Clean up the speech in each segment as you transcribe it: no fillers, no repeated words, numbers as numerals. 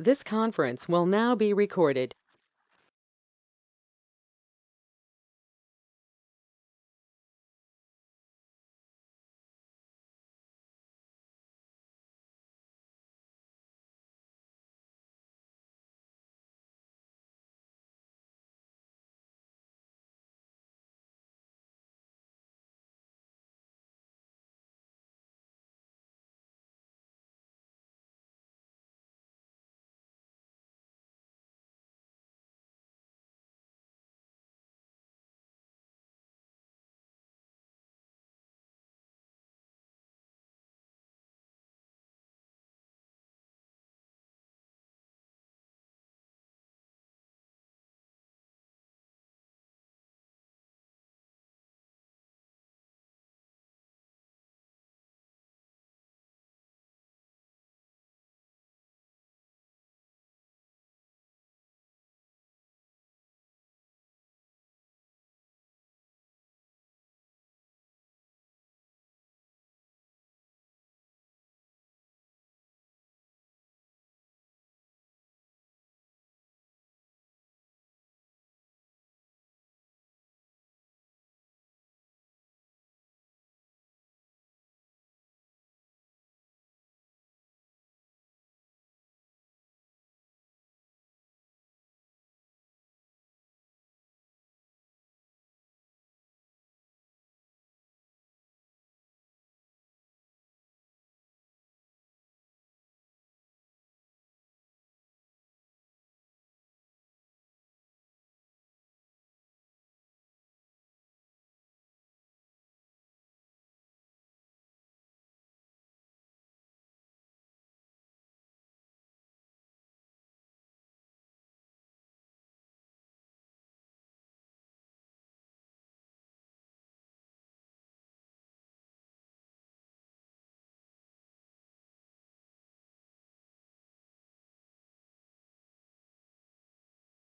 This conference will now be recorded.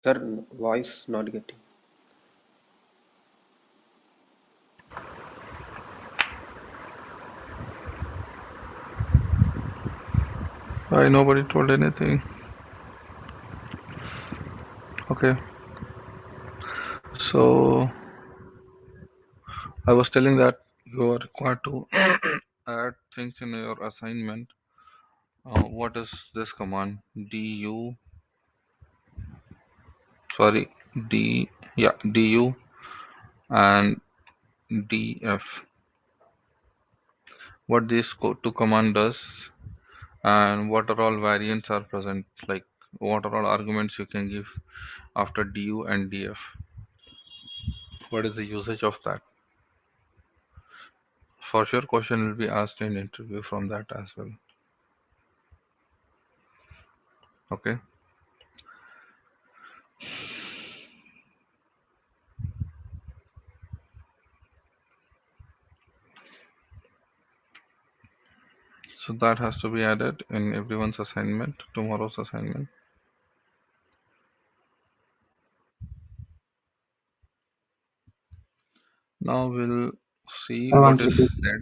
Sir, voice not getting. Why nobody told anything? Okay, so I was telling that you are required to add things in your assignment. What is this command? Du, sorry, d, yeah, du and df. What this two command does and what are all variants are present, like what are all arguments you can give after du and df. What is the usage of that? For sure, question will be asked in interview from that as well. Okay. So that has to be added in everyone's assignment, tomorrow's assignment. Now we'll see Sir, what once is repeat. said.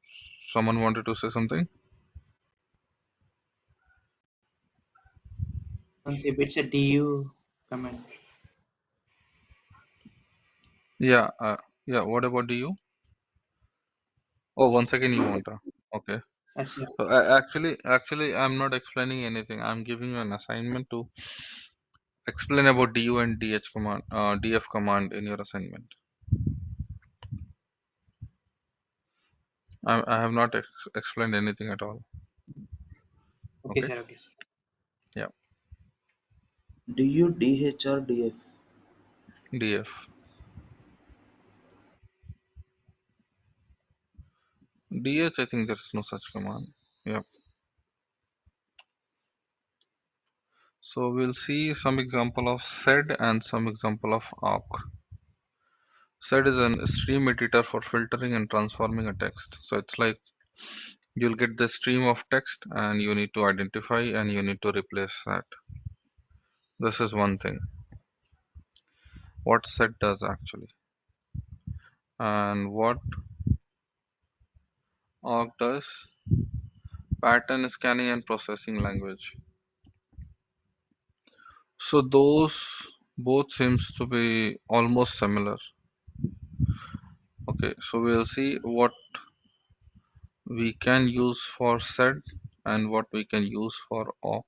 Someone wanted to say something? Once repeat. It's a DU comment. Yeah, yeah. What about you? Oh, 1 second you want. Okay. Yes, sir. So actually, I'm not explaining anything. I'm giving you an assignment to explain about du and df command in your assignment. I have not explained anything at all. Okay, Okay. sir. Okay, sir. Yeah, DU, DH or DF? df. dh, I think there is no such command. Yeah. So we'll see some example of sed and some example of awk. Sed is a stream editor for filtering and transforming a text. So it's like you'll get the stream of text and you need to identify and you need to replace that. This is one thing. What sed does actually. And what awk does pattern scanning and processing language. So those both seems to be almost similar. Okay, so we'll see what we can use for sed and what we can use for awk.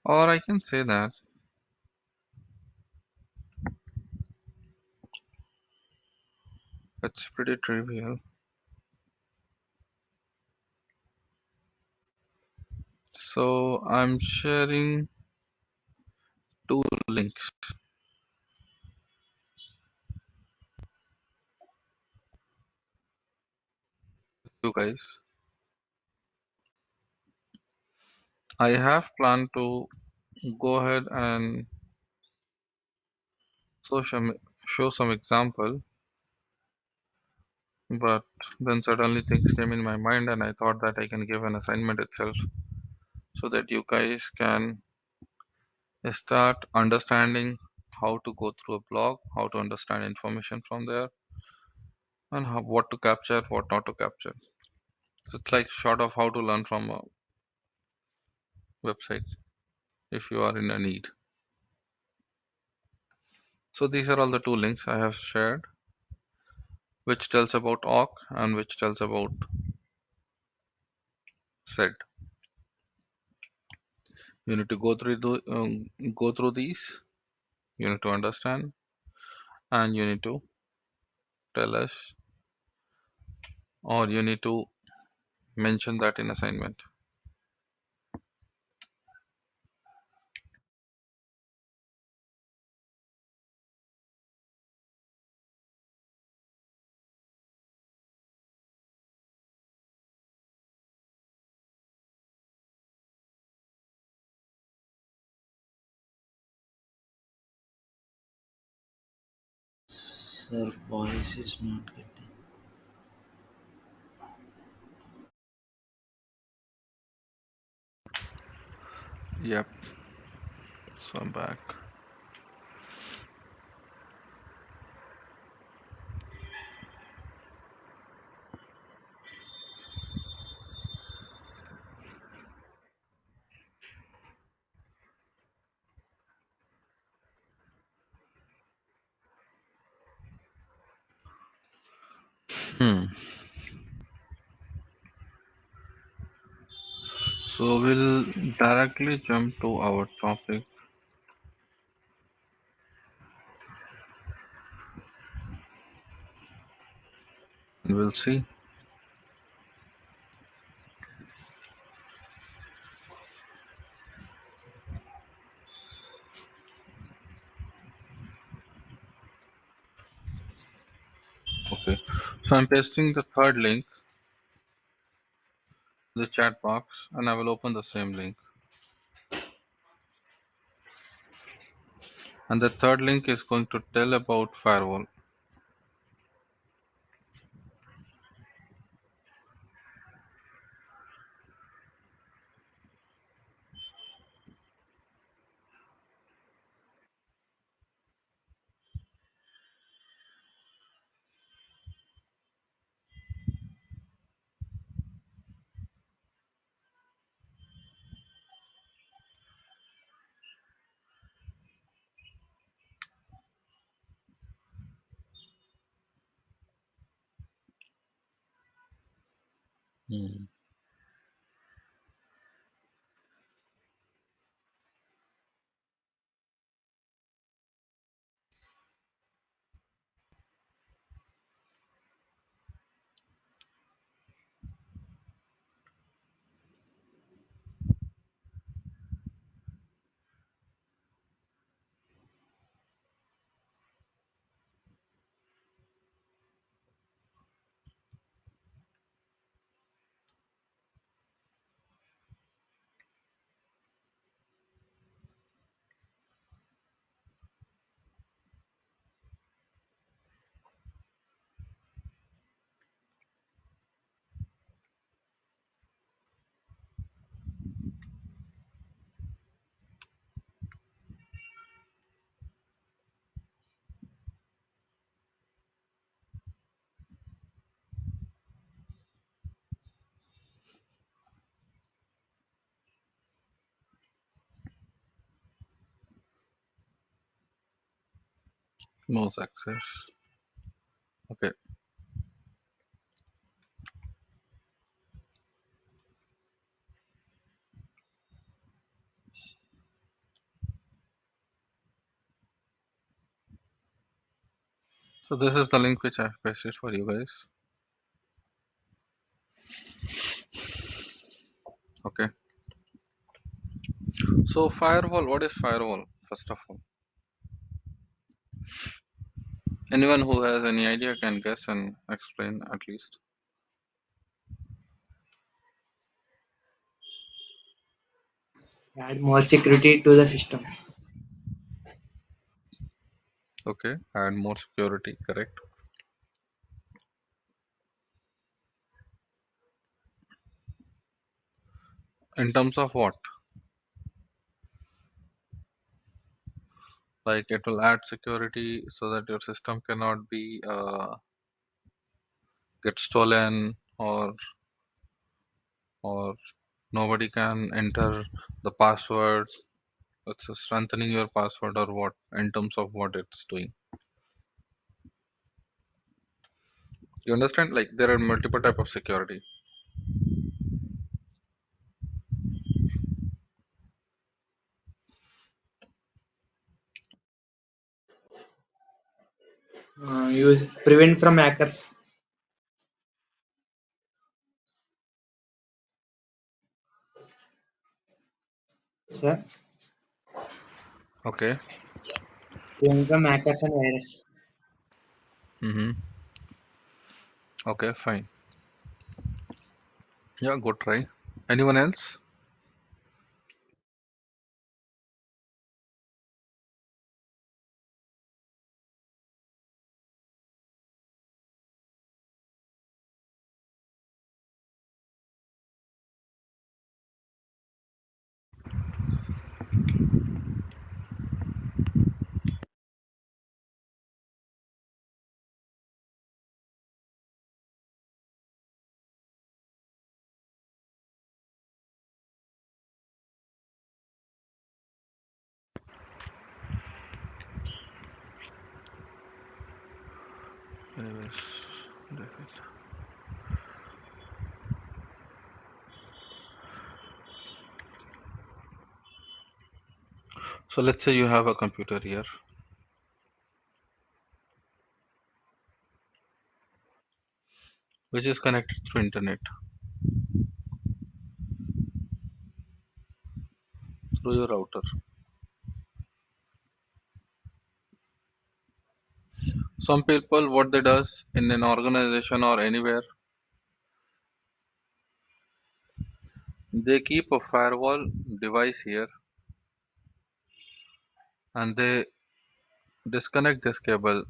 Or I can say that it's pretty trivial. So I'm sharing two links with you guys. I have planned to go ahead and show some, show some example, but then suddenly things came in my mind and I thought that I can give an assignment itself so that you guys can start understanding how to go through a blog, how to understand information from there, and how, what to capture, what not to capture. So it's like short of how to learn from a website if you are in a need. So these are all the two links I have shared, which tells about awk and which tells about sed. You need to go through these. You need to understand, and you need to tell us, or you need to mention that in assignment. Sir, voice is not getting. Yep. So I'm back. Hmm. So we'll directly jump to our topic and we'll see. Okay. So I'm pasting the third link in the chat box and I will open the same link. And the third link is going to tell about firewall. Hmm. Mouse access. Okay. So this is the link which I've pasted for you guys. Okay. So firewall, what is firewall? First of all, anyone who has any idea can guess and explain at least. Add more security to the system. Okay. Add more security, correct. In terms of what? Like it will add security so that your system cannot be get stolen, or nobody can enter the password. It's strengthening your password or what in terms of what it's doing. You understand? Like there are multiple type of security. Use prevent from hackers. Sir, Okay. prevent from hackers and virus. Mm-hmm. Okay, fine. Yeah, good try. Anyone else? Anyways, so let's say you have a computer here which is connected through internet through your router. Some people what they does in an organization or anywhere, they keep a firewall device here and they disconnect this cable.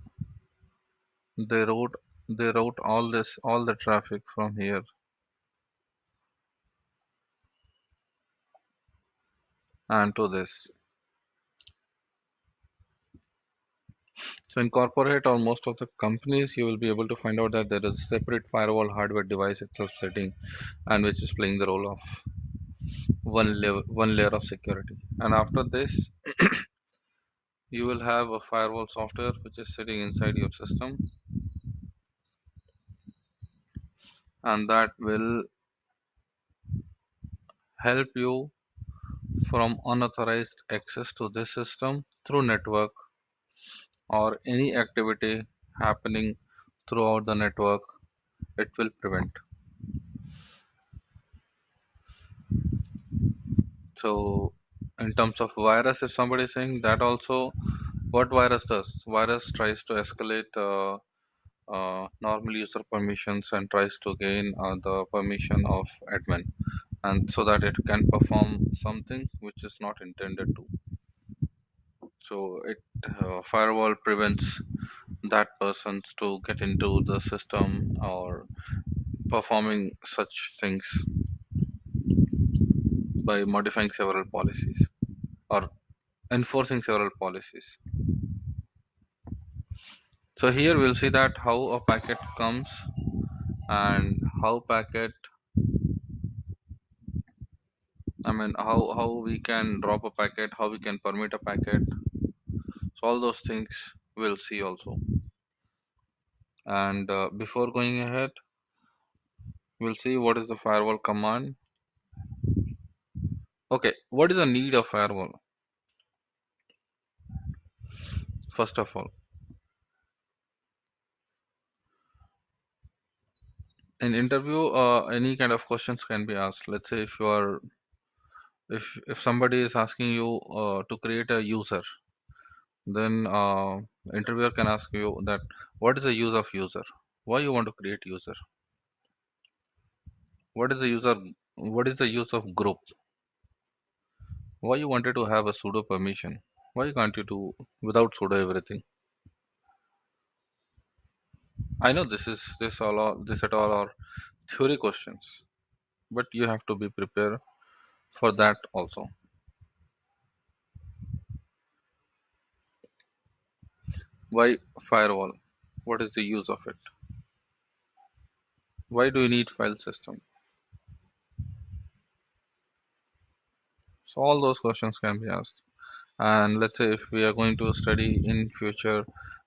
They route all the traffic from here and to this. So in corporate or most of the companies, you will be able to find out that there is a separate firewall hardware device itself sitting and which is playing the role of one layer of security. And after this, you will have a firewall software which is sitting inside your system, and that will help you from unauthorized access to this system through network or any activity happening throughout the network. It will prevent. So in terms of virus, if somebody is saying that also, what virus does? Virus tries to escalate normal user permissions and tries to gain the permission of admin, and so that it can perform something which is not intended to. So it firewall prevents that persons to get into the system or performing such things by modifying several policies or enforcing several policies. So here we'll see that how a packet comes and how packet, I mean how we can drop a packet, how we can permit a packet. So all those things we'll see also. And before going ahead, we'll see what is the firewall command. Okay, what is the need of firewall? First of all, in interview, any kind of questions can be asked. Let's say if you are, if somebody is asking you to create a user, then interviewer can ask you that what is the use of user? Why you want to create user? What is the user? What is the use of group? Why you wanted to have a sudo permission? Why can't you do without sudo everything? I know this at all are theory questions, but you have to be prepared for that also. Why firewall? What is the use of it? Why do you need file system? So all those questions can be asked. And let's say if we are going to study in future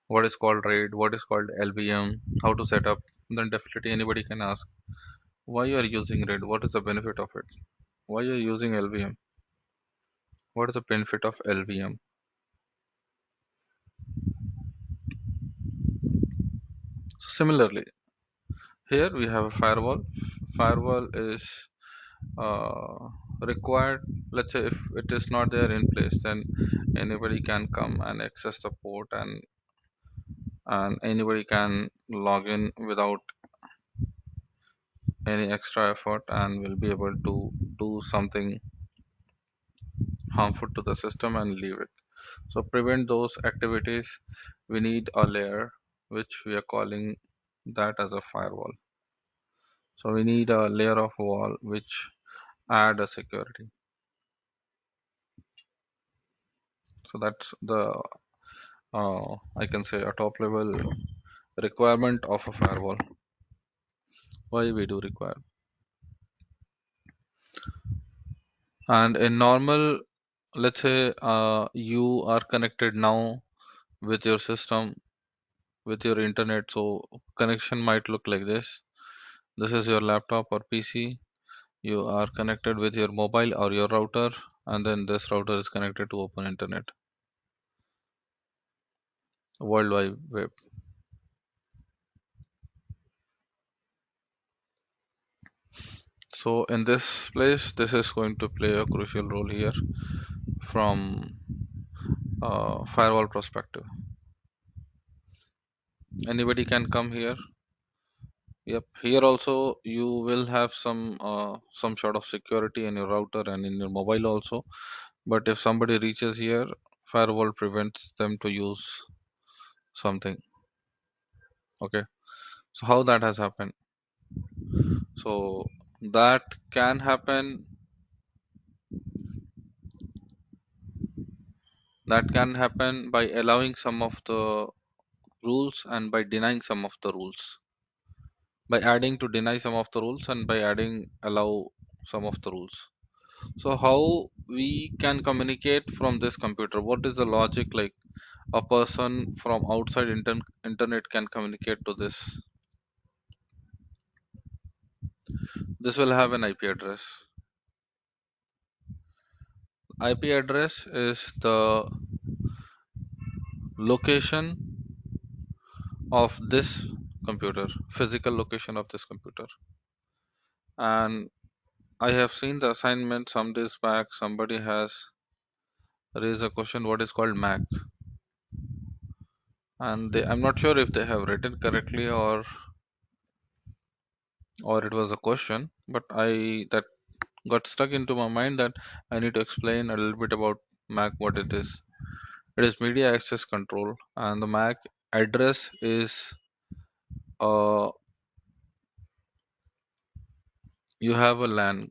what is called RAID, what is called LVM, how to set up, then definitely anybody can ask why you are using RAID, what is the benefit of it? Why you are using LVM? What is the benefit of LVM? So similarly, here we have a firewall. Firewall is required. Let's say if it is not there in place, then anybody can come and access the port, and anybody can log in without any extra effort and will be able to do something harmful to the system and leave it. So prevent those activities, we need a layer which we are calling that as a firewall. So we need a layer of wall which add a security. So that's the I can say a top level requirement of a firewall. Why we do require. And in normal, let's say you are connected now with your system, with your internet. So connection might look like this. This is your laptop or PC. You are connected with your mobile or your router, and then this router is connected to open internet, World Wide Web. So in this place, this is going to play a crucial role here from firewall perspective. Anybody can come here. Yep, here also you will have some sort of security in your router and in your mobile also. But if somebody reaches here, firewall prevents them to use something. Okay, so how that has happened? So that can happen. That can happen by allowing some of the rules and by denying some of the rules. By adding to deny some of the rules and by adding allow some of the rules. So how we can communicate from this computer? What is the logic like a person from outside internet can communicate to this? This will have an IP address. IP address is the location of this computer, physical location of this computer. And I have seen the assignment some days back. Somebody has raised a question what is called MAC, and I'm not sure if they have written correctly or it was a question, but I that got stuck into my mind that I need to explain a little bit about MAC what it is. It is media access control, and the MAC address is uh, you have a LAN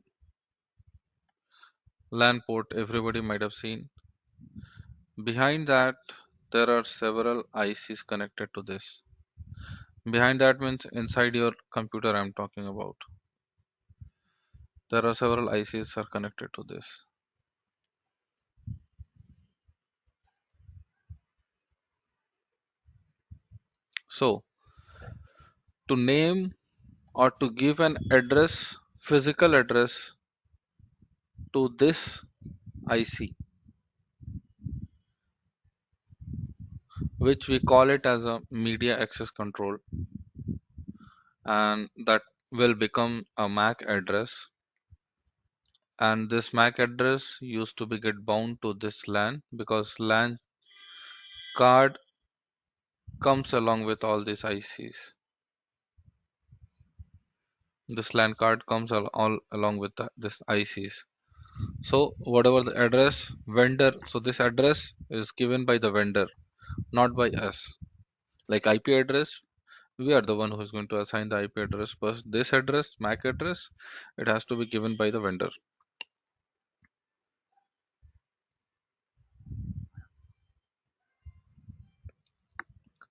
port. Everybody might have seen. Behind that, there are several ICs connected to this. Behind that means inside your computer I'm talking about. There are several ICs are connected to this. So to name or to give an address, physical address to this IC, which we call it as a media access control, and that will become a MAC address. And this MAC address used to be get bound to this LAN because LAN card comes along with all these ICs. This LAN card comes all along with this ICs. So whatever the address vendor, so this address is given by the vendor, not by us. Like IP address, we are the one who is going to assign the IP address, but this address, MAC address, it has to be given by the vendor.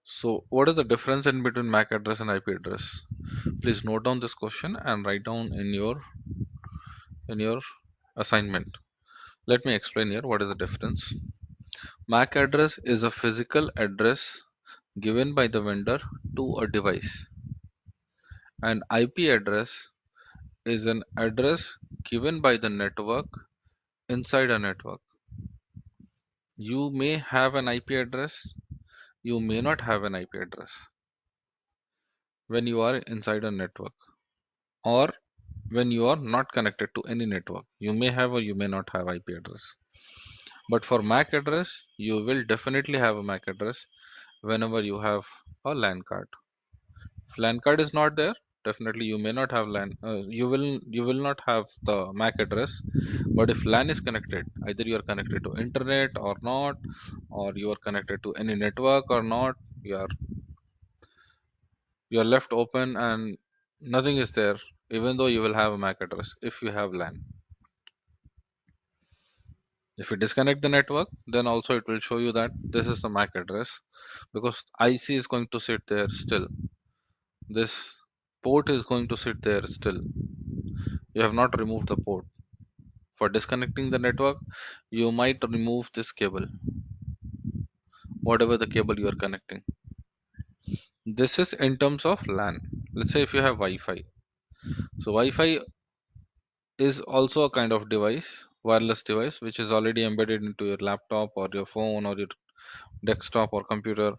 So what is the difference in between MAC address and IP address? Please note down this question and write down in your assignment. Let me explain here what is the difference. MAC address is a physical address given by the vendor to a device, and IP address is an address given by the network inside a network. You may have an IP address, you may not have an IP address when you are inside a network, or when you are not connected to any network. You may have or you may not have IP address. But for MAC address, you will definitely have a MAC address whenever you have a LAN card. If LAN card is not there, definitely you may not have LAN. You will not have the MAC address. But if LAN is connected, either you are connected to internet or not, or you are connected to any network or not, you are you are left open and nothing is there. Even though you will have a MAC address, if you have LAN. If you disconnect the network, then also it will show you that this is the MAC address because IC is going to sit there still. This port is going to sit there still. You have not removed the port. For disconnecting the network, you might remove this cable, whatever the cable you are connecting. This is in terms of LAN. Let's say if you have Wi-Fi. So Wi-Fi is also a kind of device, wireless device, which is already embedded into your laptop or your phone or your desktop or computer.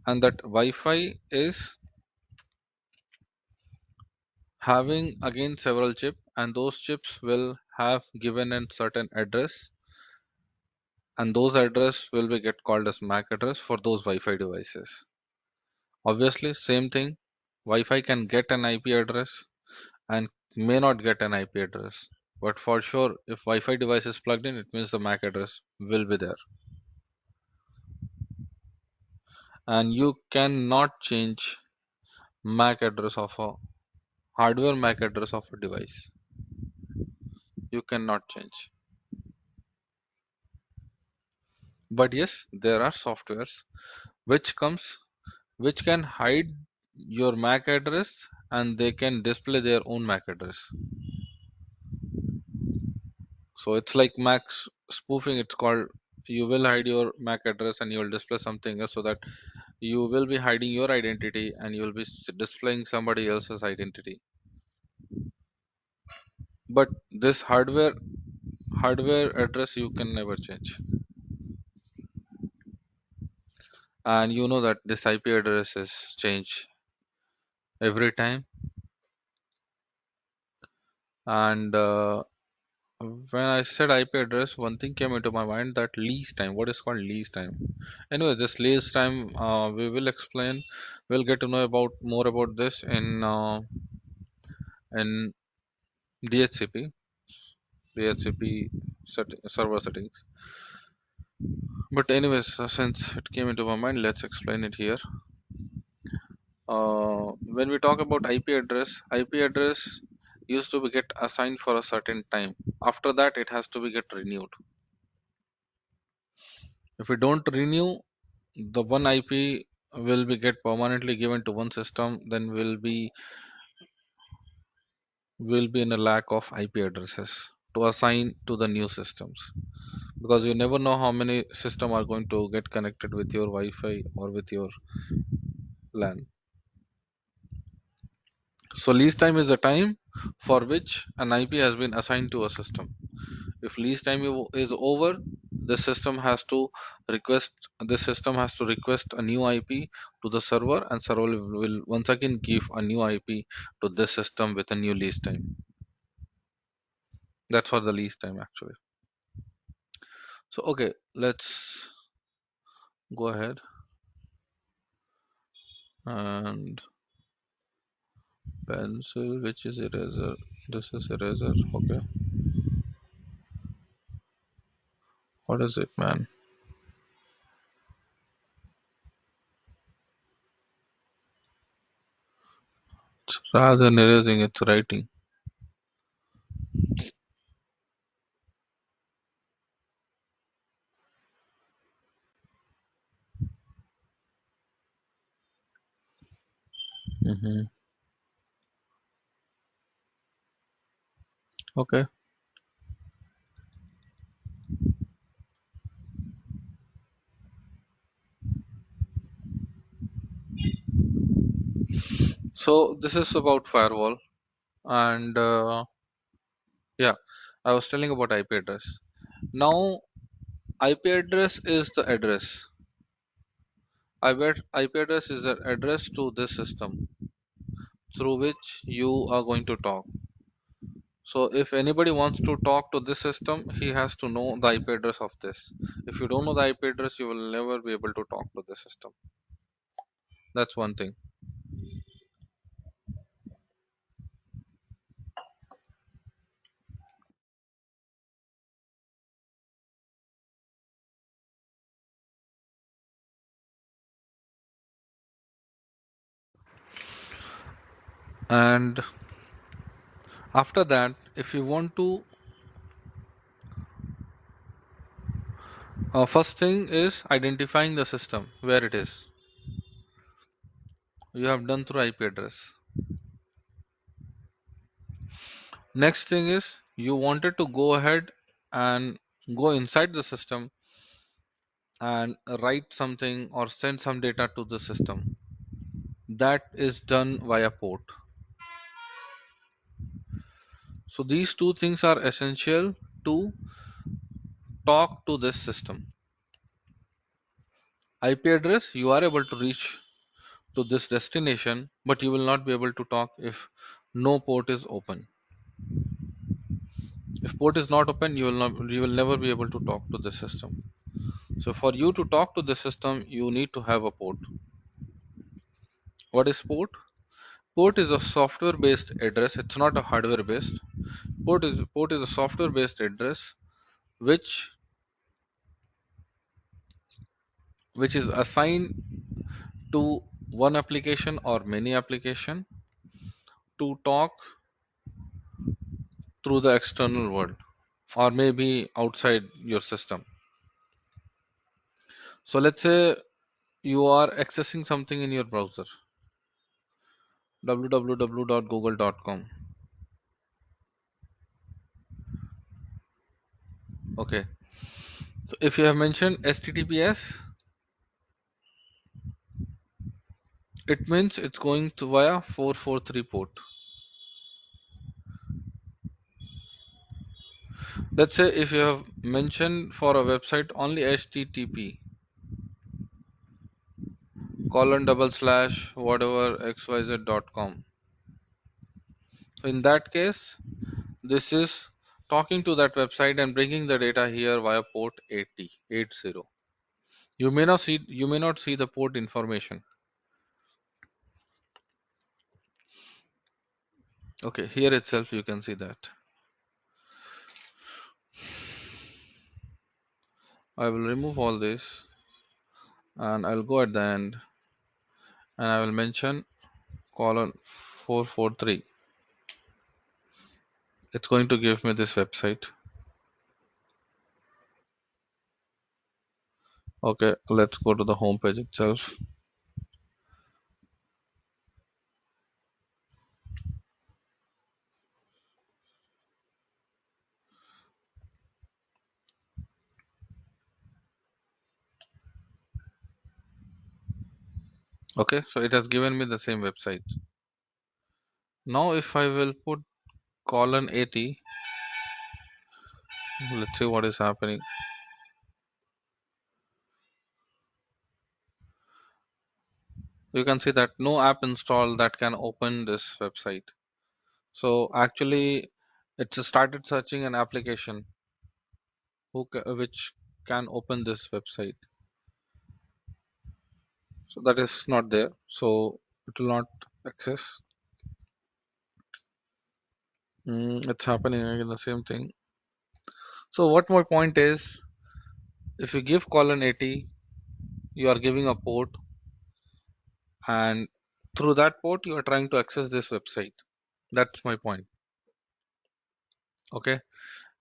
And that Wi-Fi is having again several chips, and those chips will have given a certain address, and those address will be get called as MAC address for those Wi-Fi devices. Obviously, same thing. Wi-Fi can get an IP address and may not get an IP address. But for sure, if Wi-Fi device is plugged in, it means the MAC address will be there. And you cannot change MAC address of a hardware MAC address of a device. You cannot change. But yes, there are softwares which comes which can hide your MAC address and they can display their own MAC address. So it's like MAC spoofing. It's called. You will hide your MAC address and you will display something else, so that you will be hiding your identity and you will be displaying somebody else's identity. But this hardware address you can never change. And you know that this IP address is changed every time. And when I said IP address, one thing came into my mind, that lease time. What is called lease time? Anyway, this lease time we will explain. We'll get to know about more about this in DHCP, server settings. But anyways, since it came into my mind, let's explain it here. When we talk about IP address used to be get assigned for a certain time. After that, it has to be get renewed. If we don't renew, the one IP will be get permanently given to one system, then will be in a lack of IP addresses to assign to the new systems, because you never know how many system are going to get connected with your Wi-Fi or with your LAN. So lease time is the time for which an IP has been assigned to a system. If lease time is over, the system has to request a new IP to the server, and server will once again give a new IP to this system with a new lease time. That's for the lease time actually. So okay, let's go ahead and pencil, which is eraser. This is eraser. Okay, what is it, man? It's rather than erasing, it's writing. hmm Okay, so this is about firewall, and yeah, I was telling about IP address. Now, IP address is the address. IP address is the address to this system through which you are going to talk. So if anybody wants to talk to this system, he has to know the IP address of this. If you don't know the IP address, you will never be able to talk to the system. That's one thing. And after that, if you want to, first thing is identifying the system where it is. You have done through IP address. Next thing is you wanted to go ahead and go inside the system and write something or send some data to the system. That is done via port. So these two things are essential to talk to this system. IP address, you are able to reach to this destination, but you will not be able to talk if no port is open. If port is not open, you will never be able to talk to the system. So for you to talk to the system, you need to have a port. What is port? Port is a software based address. It's not a hardware based. Port is a software based address which which is assigned to one application or many application to talk through the external world or maybe outside your system. So let's say you are accessing something in your browser, www.google.com. Okay, so if you have mentioned https, it means it's going to via 443 port. Let's say if you have mentioned for a website only http colon double slash whatever xyz.com. In that case, this is talking to that website and bringing the data here via port 80. You may not see the port information. Okay, here itself you can see that. I will remove all this and I'll go at the end and I will mention colon 443. It's going to give me this website. Okay, let's go to the home page itself. Okay, so it has given me the same website. Now if I will put colon 80, let's see what is happening. You can see that no app installed that can open this website. So actually it started searching an application which can open this website. So that is not there. So it will not access. It's happening again the same thing. So what my point is, if you give colon 80, you are giving a port, and through that port you are trying to access this website. That's my point. Okay,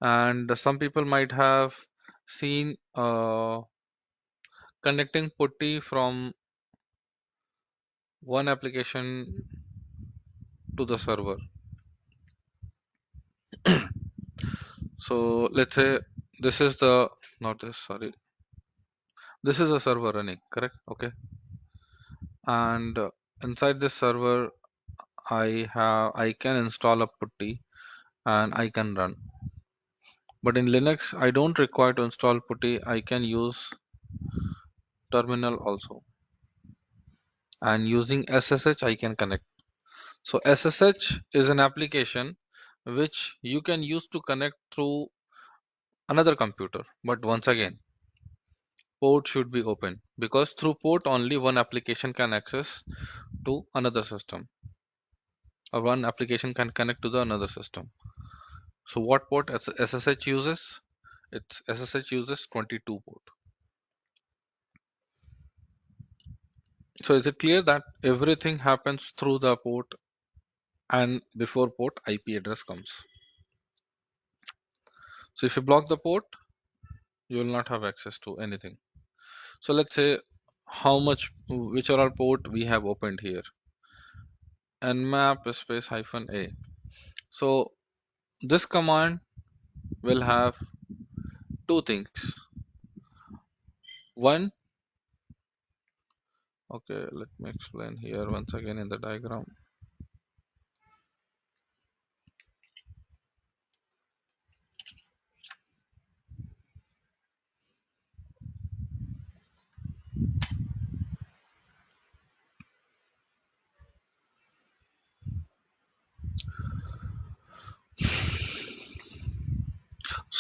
and some people might have seen connecting putty from one application to the server. So let's say this is the not this sorry this is a server running, correct? Okay, and inside this server I can install a putty and I can run. But in Linux, I don't require to install putty. I can use terminal also, and using SSH I can connect. So SSH is an application which you can use to connect through another computer. But once again, port should be open, because through port only one application can access to another system, or one application can connect to the another system. So what port SSH uses? It's SSH uses 22 port. So is it clear that everything happens through the port, and before port IP address comes? So if you block the port, you will not have access to anything. So let's say which are our port we have opened here. Nmap space -a. So this command will have two things. One, okay, let me explain here once again in the diagram.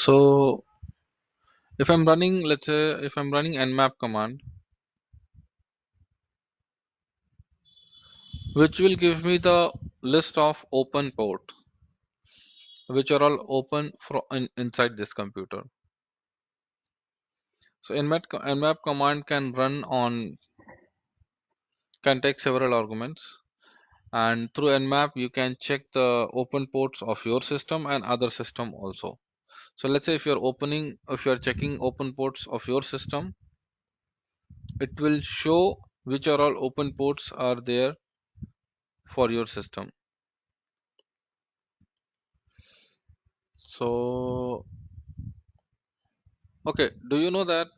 So if I'm running, let's say if I'm running nmap command, which will give me the list of open port, which are all open inside this computer. So nmap command can take several arguments, and through nmap you can check the open ports of your system and other system also. So let's say if you're checking open ports of your system, it will show which are all open ports are there for your system. So okay, do you know that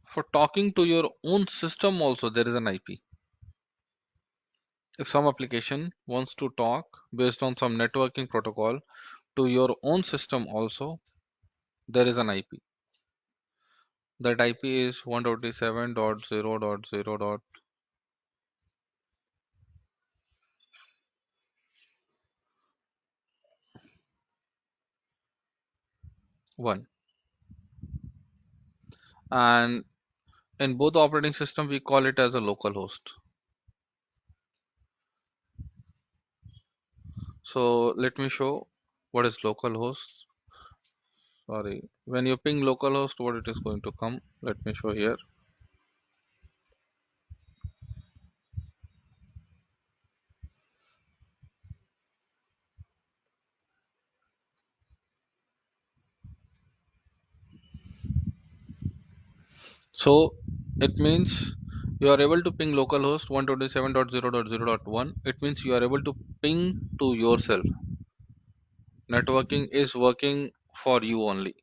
for talking to your own system also there is an IP? If some application wants to talk based on some networking protocol to your own system also, there is an IP. That IP is 127.0.0.1. And in both operating system we call it as a local host. So let me show what is local host. Sorry, when you ping localhost, what it is going to come? Let me show here. So it means you are able to ping localhost 127.0.0.1. It means you are able to ping to yourself. Networking is working for you only.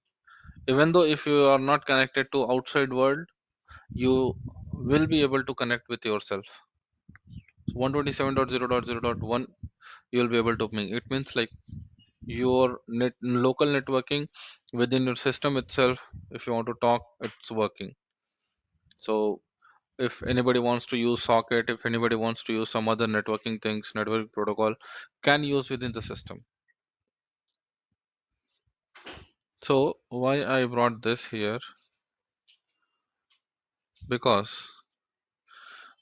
Even though if you are not connected to outside world, you will be able to connect with yourself. So 127.0.0.1 you will be able to ping. It means like your local networking within your system itself. If you want to talk, it's working. So if anybody wants to use socket, if anybody wants to use some other networking things, network protocol can use within the system. So why I brought this here, because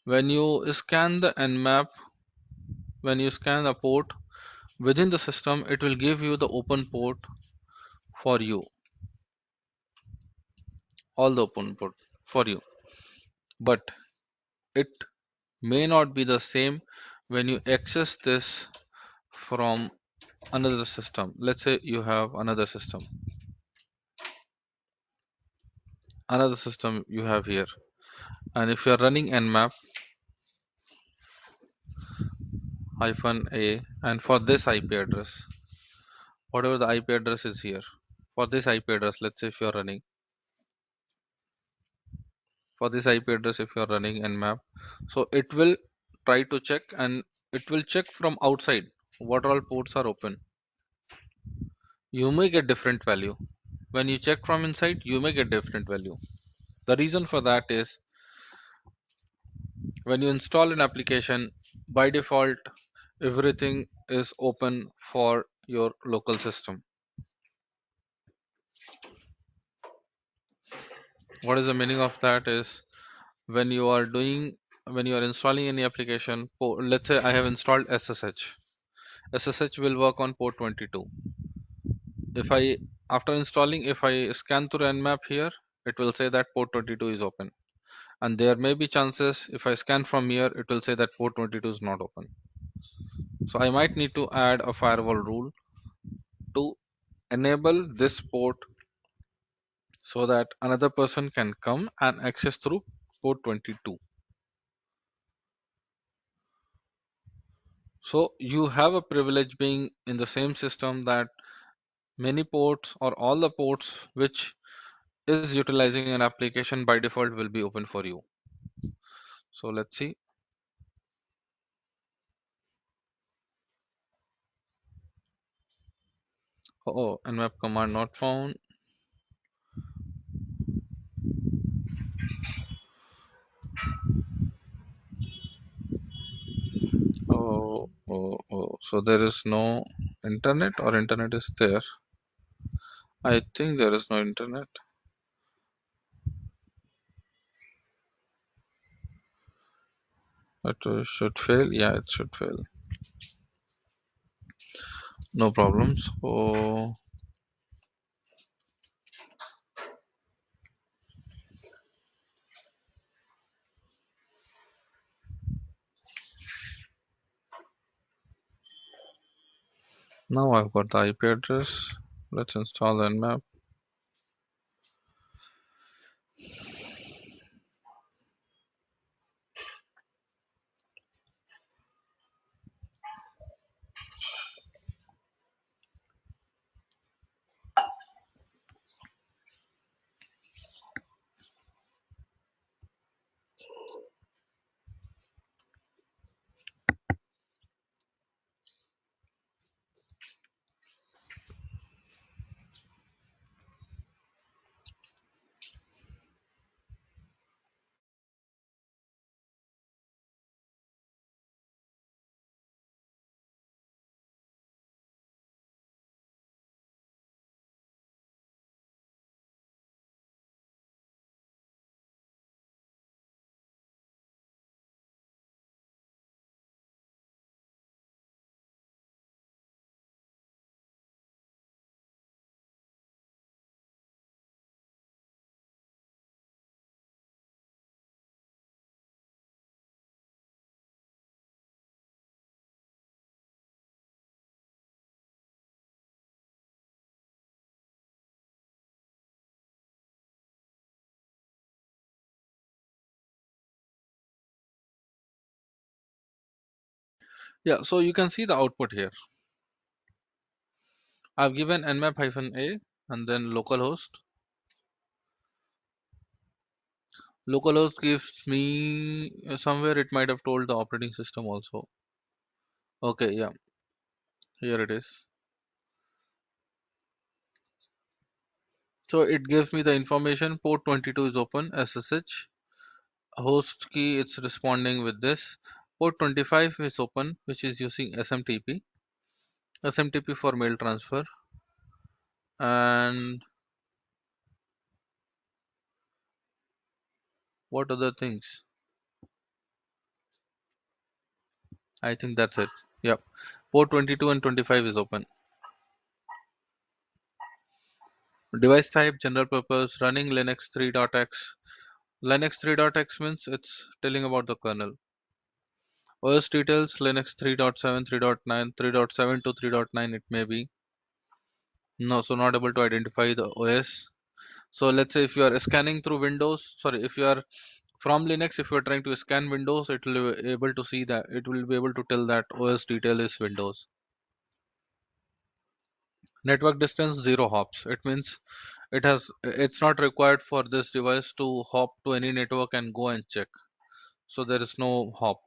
when you scan the nmap, when you scan a port within the system, it will give you the open port for you, all the open port for you. But it may not be the same when you access this from another system. Let's say you have another system you have here, and if you are running nmap hyphen a, and for this IP address, whatever the IP address is here, for this IP address, let's say if you are running for this IP address, if you are running nmap, so it will try to check, and it will check from outside what all ports are open. You may get different value. When you check from inside, you may get different value. The reason for that is when you install an application, by default, everything is open for your local system. What is the meaning of that is when you are doing when you are installing any application, let's say I have installed SSH will work on port 22. If I After installing, if I scan through nmap here, it will say that port 22 is open, and there may be chances if I scan from here, it will say that port 22 is not open. So I might need to add a firewall rule to enable this port so that another person can come and access through port 22. So you have a privilege being in the same system, that many ports or all the ports which is utilizing an application by default will be open for you. So let's see. Oh, nmap command not found. So there is no internet, or internet is there? I think there is no internet. It should fail. Yeah, it should fail. No problems. So now I've got the IP address. Let's install nmap. Yeah, so you can see the output here. I've given nmap-a and then localhost. Localhost gives me somewhere it might have told the operating system also. Okay, yeah, here it is. So it gives me the information. Port 22 is open, SSH. Host key, it's responding with this. Port 25 is open, which is using SMTP. SMTP for mail transfer. And what other things? I think that's it. Yep. Port 22 and 25 is open. Device type, general purpose, running Linux 3.x. Linux 3.x means it's telling about the kernel. OS details, Linux 3.7, 3.9, 3.7 to 3.9 it may be. No, so not able to identify the OS. So let's say if you are scanning through Windows, sorry, if you are from Linux, if you are trying to scan Windows, it will be able to see that, it will be able to tell that OS detail is Windows. Network distance 0 hops. It means it's not required for this device to hop to any network and go and check. So there is no hop.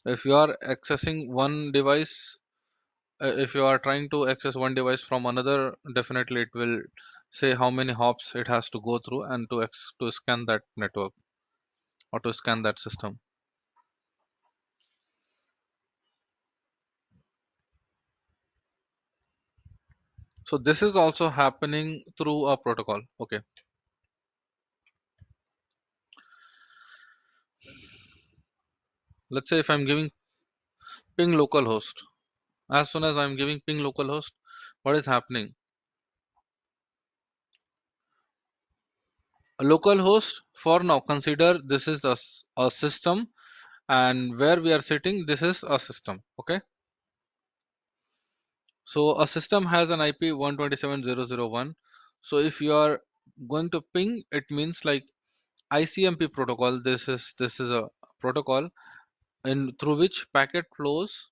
If you are accessing one device, if you are trying to access one device from another, definitely it will say how many hops it has to go through and to scan that network or to scan that system. So this is also happening through a protocol. Okay. Let's say if I'm giving ping localhost, as soon as I'm giving ping localhost, what is happening? A localhost, for now, consider this is a system, and where we are sitting, this is a system. Okay. So a system has an IP 127.0.0.1. So if you are going to ping, it means like ICMP protocol. This is a protocol in through which packet flows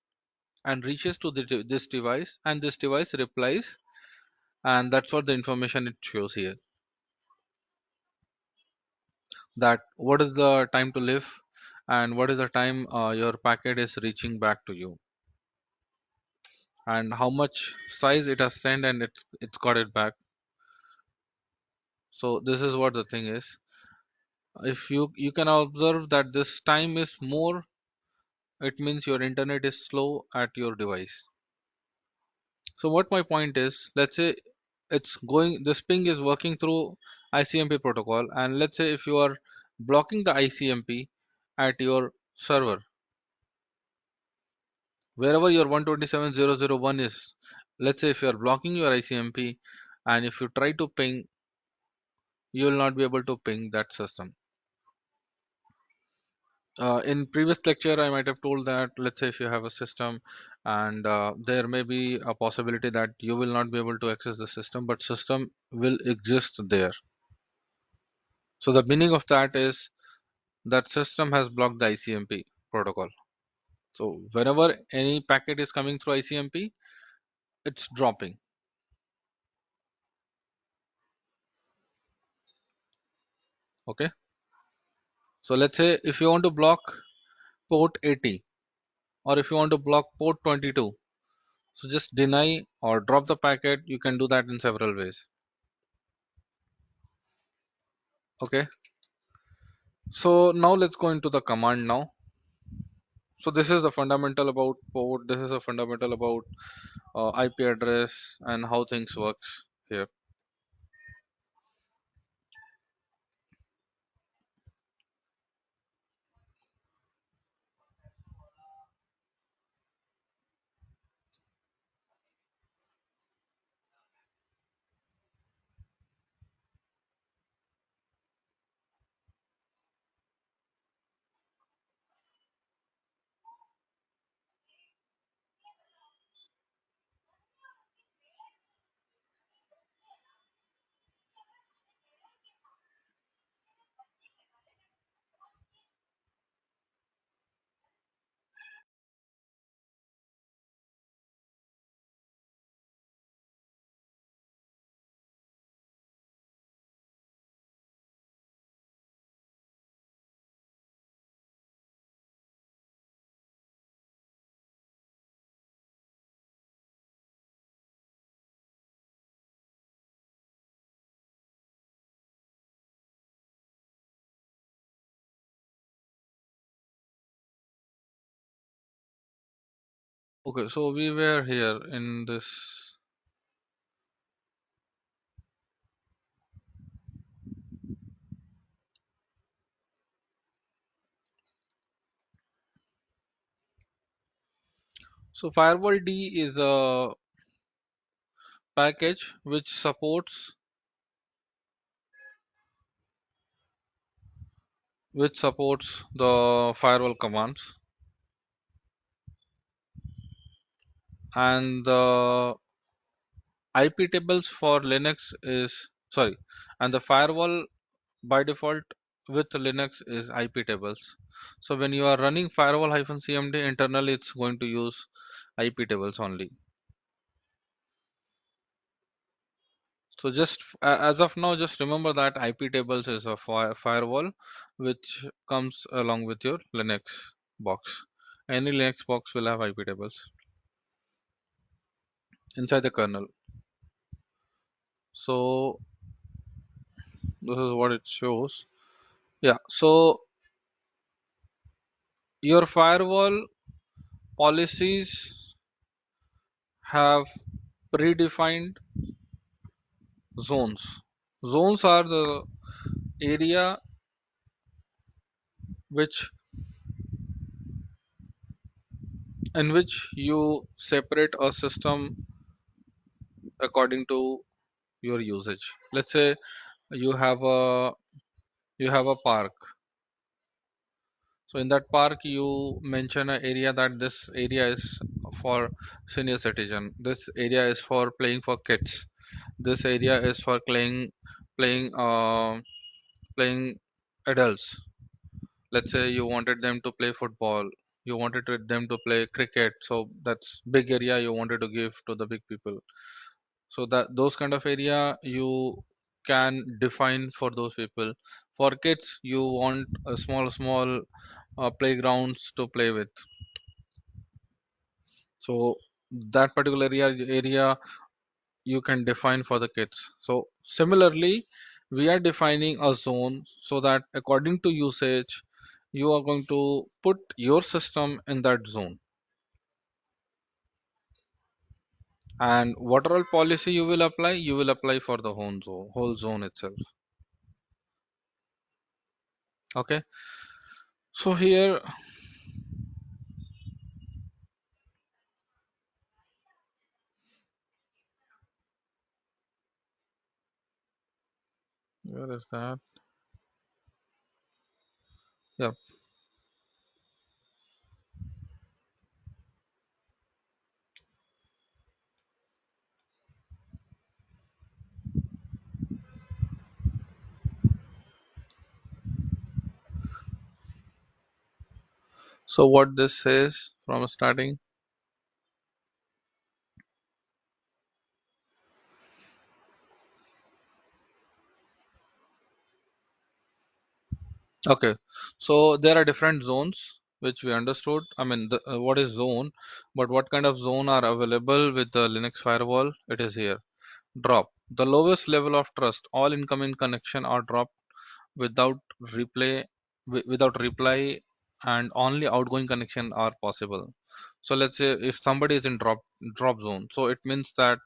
and reaches to this device, and this device replies, and that's what the information it shows here. That what is the time to live, and what is the time your packet is reaching back to you, and how much size it has sent and it's got it back. So this is what the thing is. If you can observe that this time is more, it means your internet is slow at your device. So what my point is, let's say it's going, this ping is working through ICMP protocol, and let's say if you are blocking the ICMP at your server, wherever your 127.0.0.1 is, let's say if you are blocking your ICMP and if you try to ping, you will not be able to ping that system. In previous lecture, I might have told that let's say if you have a system and there may be a possibility that you will not be able to access the system, but system will exist there. So the meaning of that is that system has blocked the ICMP protocol. So whenever any packet is coming through ICMP, it's dropping. Okay. So let's say if you want to block port 80 or if you want to block port 22, so just deny or drop the packet. You can do that in several ways. Okay. So now let's go into the command now. So this is the fundamental about port. This is a fundamental about IP address and how things works here. Okay, so we were here in this. So Firewall D is a package which supports the firewall commands, and the IP tables for Linux is sorry, and the firewall by default with Linux is IP tables. So when you are running firewall-cmd internally, it's going to use IP tables only. So just as of now, just remember that IP tables is a firewall which comes along with your Linux box. Any Linux box will have IP tables inside the kernel. So this is what it shows. Yeah. So your firewall policies have predefined zones. Zones are the area which in which you separate a system according to your usage. Let's say you have a park. So in that park you mention an area that this area is for senior citizen. This area is for playing for kids. This area is for playing playing adults. Let's say you wanted them to play football, you wanted them to play cricket, so that's big area you wanted to give to the big people. So that those kind of area you can define for those people. For kids you want a small playgrounds to play with, so that particular area you can define for the kids. So similarly we are defining a zone so that according to usage you are going to put your system in that zone, and what all policy you will apply for the whole zone itself. Okay, so here where is that? Yeah. So what this says from starting. Okay, so there are different zones which we understood. I mean, what is zone, but what kind of zone are available with the Linux firewall? It is here. Drop. The lowest level of trust. All incoming connection are dropped without without reply, and only outgoing connection are possible. So let's say if somebody is in drop zone, so it means that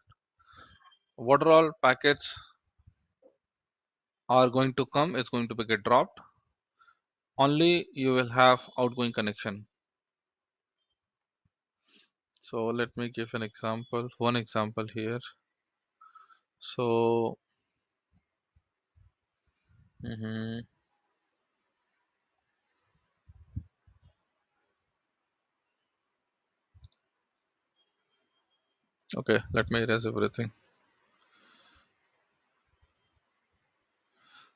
what are all packets are going to come, it's going to be get dropped. Only you will have outgoing connection. So let me give an example, one example here. So mhm, okay, let me erase everything.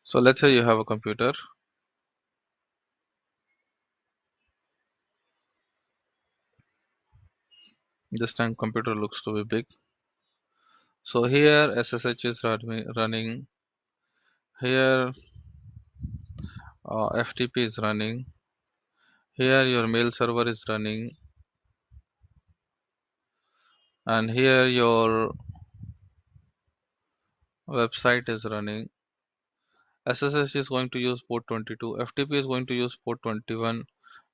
So let's say you have a computer. This time computer looks to be big. So here SSH is running. Here FTP is running. Here your mail server is running, and here your website is running. SSH is going to use port 22. FTP is going to use port 21.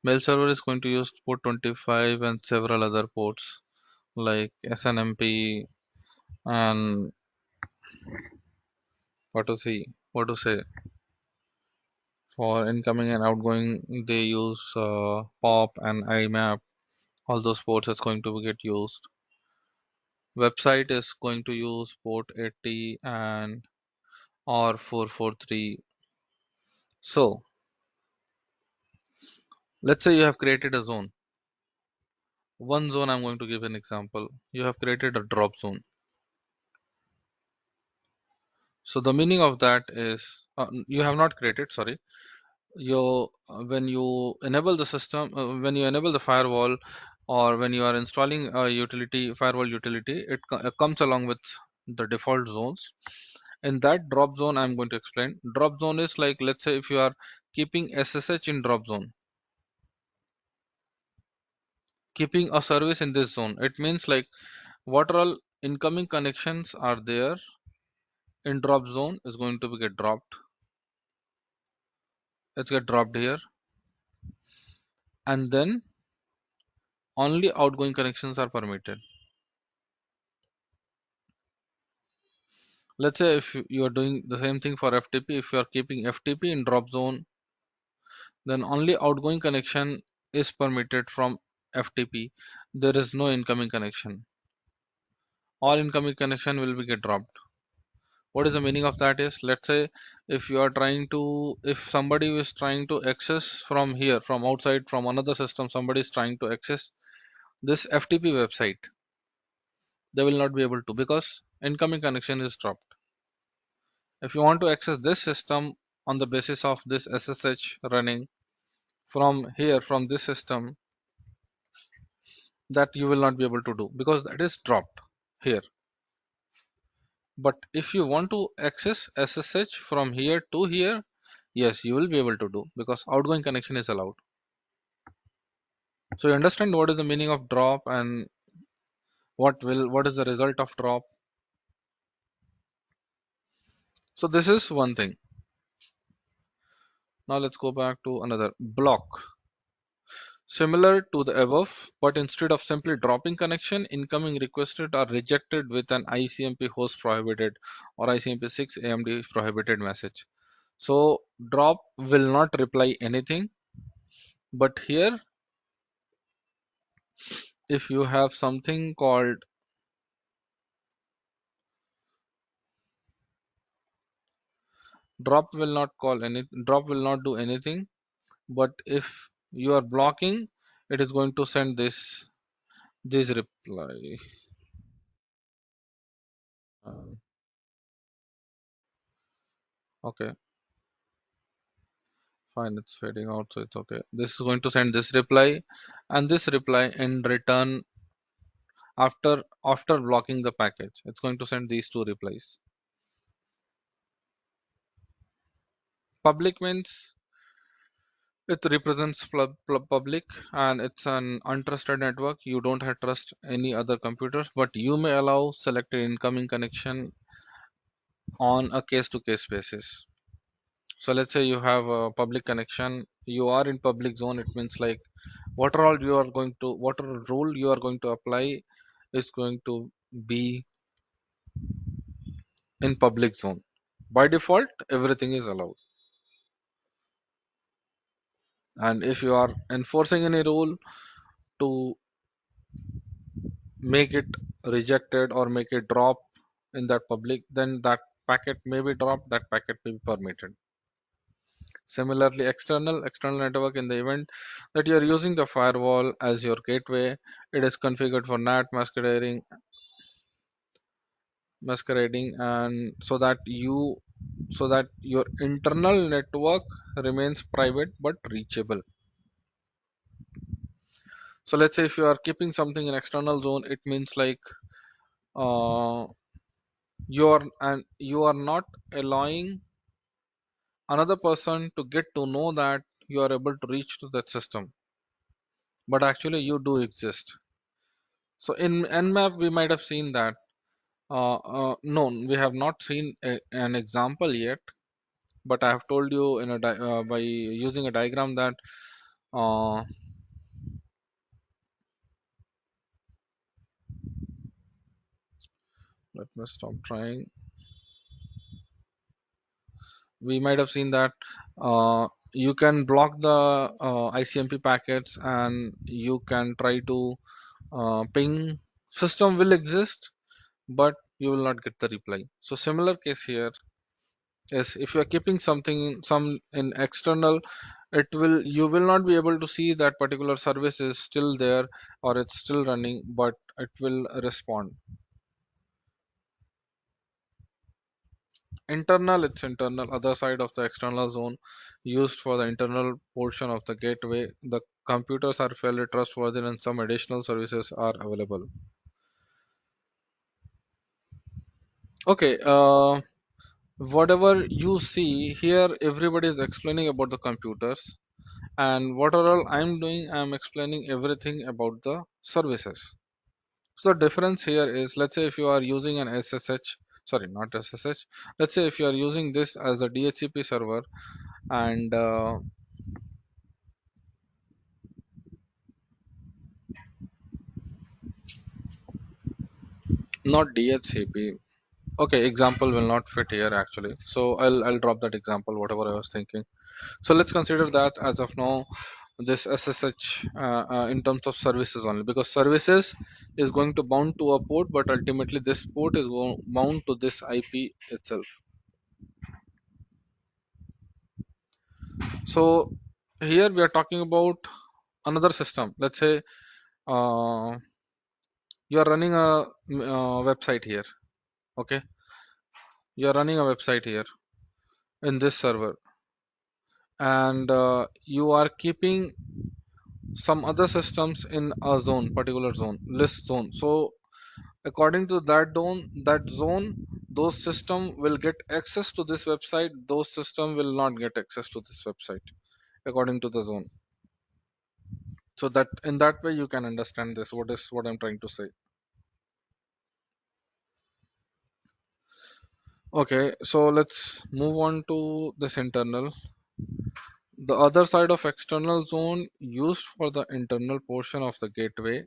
Mail server is going to use port 25 and several other ports like SNMP and what to say for incoming and outgoing. They use POP and IMAP. All those ports is going to get used. Website is going to use port 80 and or 443. So let's say you have created a zone. One zone, I'm going to give an example. You have created a drop zone. So the meaning of that is you have not created, sorry. When you enable the system, when you enable the firewall, or when you are installing a utility, firewall utility, it comes along with the default zones. In that drop zone, I'm going to explain. Drop zone is like, let's say if you are keeping SSH in drop zone, keeping a service in this zone, it means like what all incoming connections are there in drop zone is going to be get dropped. It's get dropped here, and then only outgoing connections are permitted. Let's say if you are doing the same thing for FTP, if you are keeping FTP in drop zone, then only outgoing connection is permitted from FTP. There is no incoming connection. All incoming connection will be get dropped. What is the meaning of that is, let's say if you are trying to, if somebody is trying to access from here, from outside, from another system, somebody is trying to access this FTP website, they will not be able to because incoming connection is dropped. If you want to access this system on the basis of this SSH running from here, from this system, that you will not be able to do because that is dropped here. But if you want to access SSH from here to here, yes, you will be able to do because outgoing connection is allowed. So you understand what is the meaning of drop and what is the result of drop. So this is one thing. Now let's go back to another block. Similar to the above, but instead of simply dropping connection, incoming requested are rejected with an ICMP host prohibited or ICMP 6 AMD prohibited message. So drop will not reply anything, but here if you have something called drop will not do anything, but if you are blocking, it is going to send this reply. Uh, okay, fine, it's fading out, so it's okay. This is going to send this reply, and this reply in return, after blocking the package, it's going to send these two replies. Public means it represents public, and it's an untrusted network. You don't have trust any other computers, but you may allow selected incoming connection on a case-to-case basis. So let's say you have a public connection, you are in public zone. It means like what are rule you are going to apply is going to be in public zone. By default, everything is allowed. And if you are enforcing any rule to make it rejected or make it drop in that public, then that packet may be dropped, that packet may be permitted. Similarly, external network, in the event that you are using the firewall as your gateway, it is configured for NAT masquerading, and so that your internal network remains private but reachable. So let's say if you are keeping something in external zone, it means like uh, you are not allowing another person to get to know that you are able to reach to that system, but actually you do exist. So in nmap we might have seen that no, we have not seen an example yet, but I have told you by using a diagram that uh, let me stop trying. We might have seen that you can block the ICMP packets, and you can try to ping. System will exist, but you will not get the reply. So similar case here is, if you are keeping something some in external, it will you will not be able to see that particular service is still there or it's still running, but it will respond. Internal, it's internal, other side of the external zone, used for the internal portion of the gateway. The computers are fairly trustworthy and some additional services are available. Okay, whatever you see here, everybody is explaining about the computers, and what all I'm doing, I'm explaining everything about the services. So the difference here is, let's say if you are using an SSH, sorry, not SSH, let's say if you are using this as a DHCP server, and not DHCP. Okay, example will not fit here actually. So I'll drop that example, whatever I was thinking. So let's consider that as of now, this SSH in terms of services only, because services is going to bound to a port, but ultimately this port is bound to this IP itself. So here we are talking about another system. Let's say uh, you are running a website here. Okay, you are running a website here in this server, and you are keeping some other systems in a zone, particular zone, list zone. So according to that zone, those system will get access to this website, those system will not get access to this website according to the zone. So that in that way you can understand this, what I'm trying to say. Okay, so let's move on to this internal. The other side of external zone, used for the internal portion of the gateway.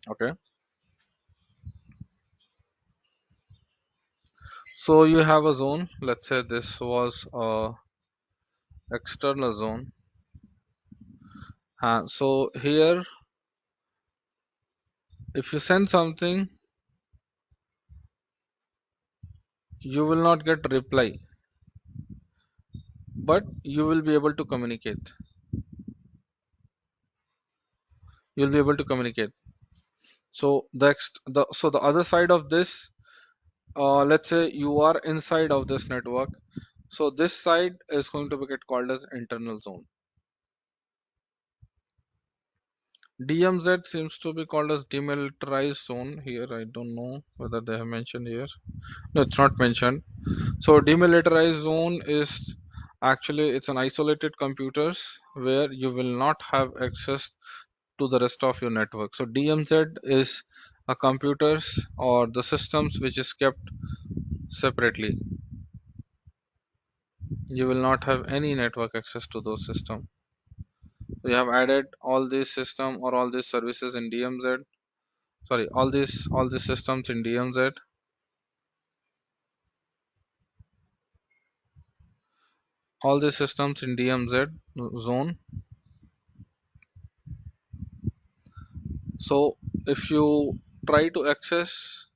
Okay, so you have a zone. Let's say this was a external zone. So here, if you send something, you will not get reply, but you will be able to communicate. You'll be able to communicate. So the other side of this, let's say you are inside of this network. So this side is going to be get called as internal zone. DMZ seems to be called as demilitarized zone here. I don't know whether they have mentioned here. No, it's not mentioned. So demilitarized zone is actually, it's an isolated computers where you will not have access to the rest of your network. So DMZ is a computers or the systems which is kept separately. You will not have any network access to those systems. We have added all these system or all these services in DMZ. Sorry, all these systems in DMZ. All these systems in DMZ zone. So if you try to access,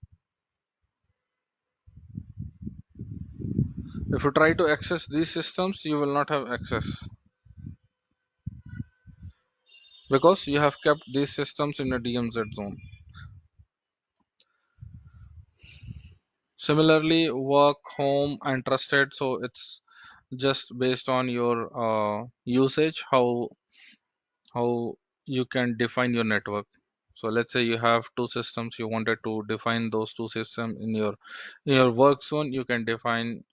these systems, you will not have access, because you have kept these systems in a DMZ zone. Similarly, work, home, and trusted. So it's just based on your usage, how you can define your network. So let's say you have two systems, you wanted to define those two systems in your work zone. You can define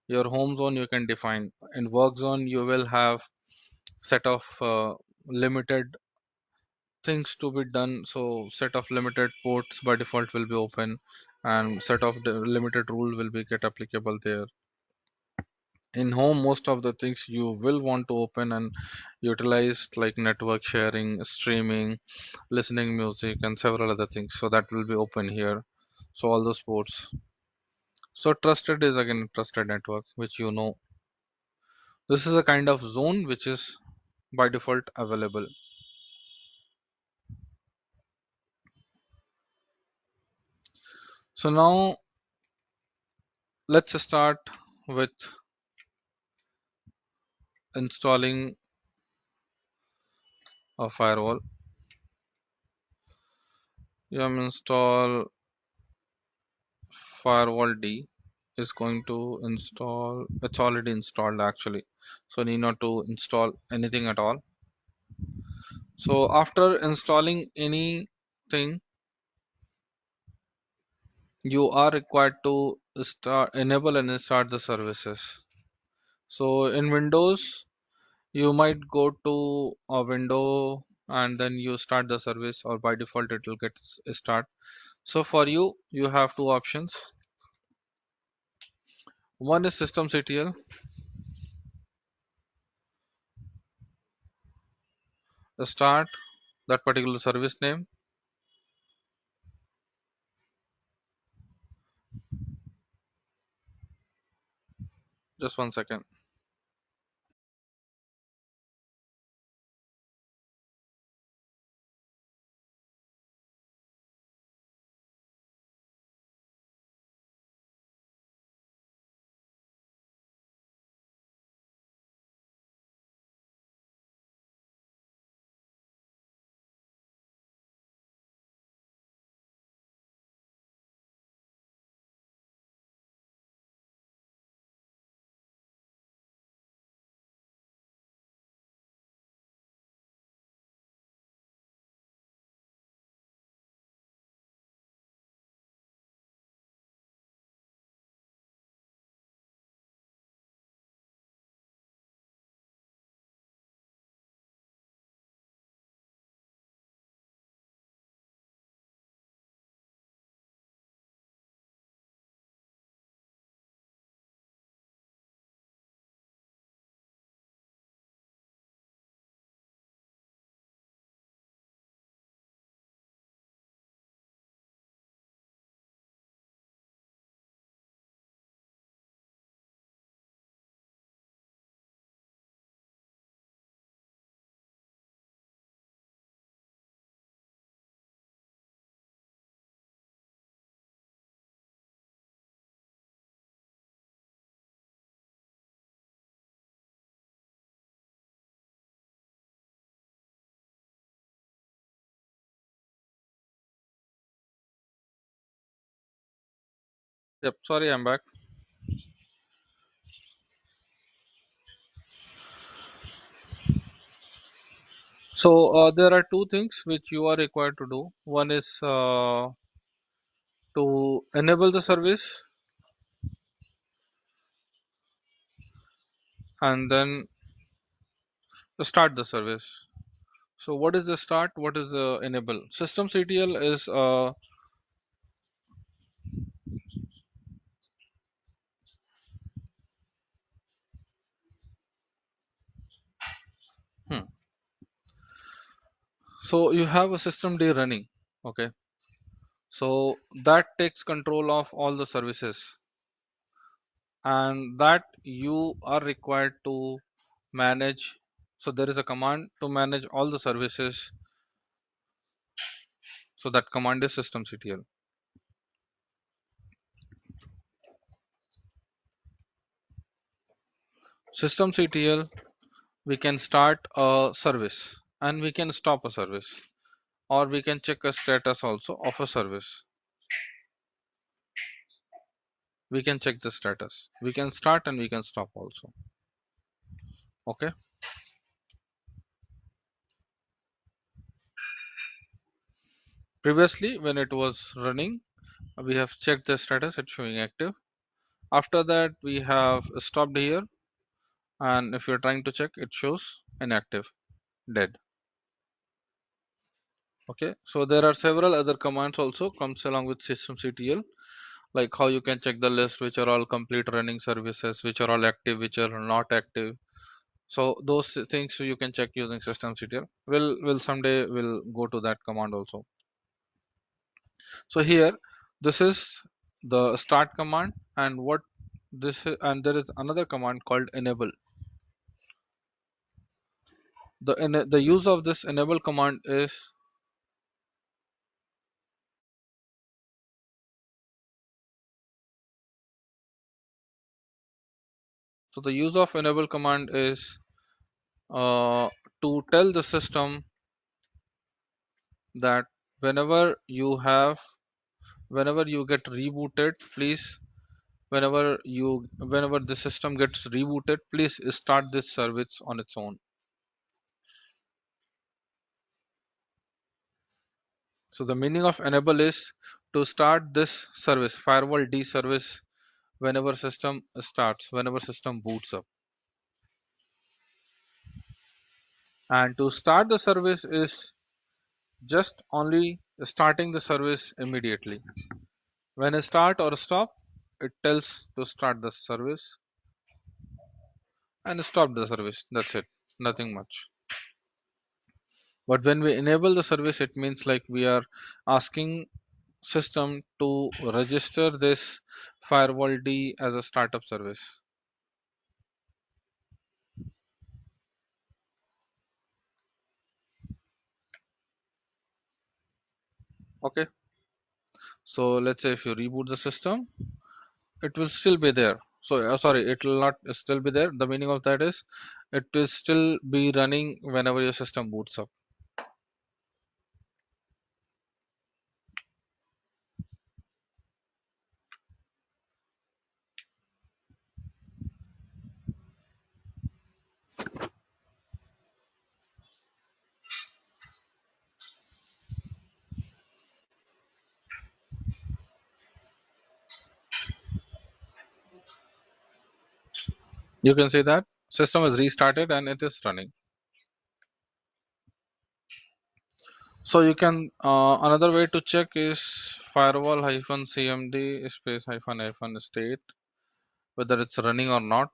your home zone. You can define in work zone. You will have set of limited things to be done. So set of limited ports by default will be open, and set of the limited rule will be get applicable there. In home, most of the things you will want to open and utilize, like network sharing, streaming, listening music, and several other things, so that will be open here. So all those ports. So trusted is again trusted network, which you know. This is a kind of zone which is by default available. So now let's start with installing a firewall. Yum install firewall D is going to install. It's already installed actually, so need not to install anything at all. So after installing anything, you are required to start enable and start the services. So in Windows, you might go to a window and then you start the service, or by default it will get start. So for you, you have two options. One is systemctl, start that particular service name. Just 1 second. Yep, sorry, I'm back. So there are two things which you are required to do. One is to enable the service, and then start the service. So what is the start? What is the enable? Systemctl is hmm. So you have a systemd running. Okay. So that takes control of all the services, and that you are required to manage. So there is a command to manage all the services. So that command is systemctl. Systemctl, we can start a service and we can stop a service, or we can check a status also of a service. We can check the status. We can start and we can stop also. Okay. Previously, when it was running, we have checked the status, it's showing active. After that, we have stopped here, and if you're trying to check, it shows inactive, dead. Okay, so there are several other commands also comes along with systemctl, like how you can check the list which are all complete running services, which are all active, which are not active. So those things you can check using systemctl. Will someday we'll go to that command also. So here this is the start command, and what this is, and there is another command called enable. The use of this enable command is, so the use of enable command is to tell the system that whenever you have whenever you get rebooted, please, whenever the system gets rebooted, please start this service on its own. So the meaning of enable is to start this service, firewall D service, whenever system boots up. And to start the service is just only starting the service immediately. When I start or stop, it tells to start the service and stop the service. That's it, nothing much. But when we enable the service, it means like we are asking system to register this firewall D as a startup service. Okay, so let's say if you reboot the system, it will still be there. So sorry, it will not still be there. The meaning of that is it will still be running whenever your system boots up. You can see that system is restarted and it is running. So you can another way to check is firewall hyphen cmd space hyphen hyphen state, whether it's running or not.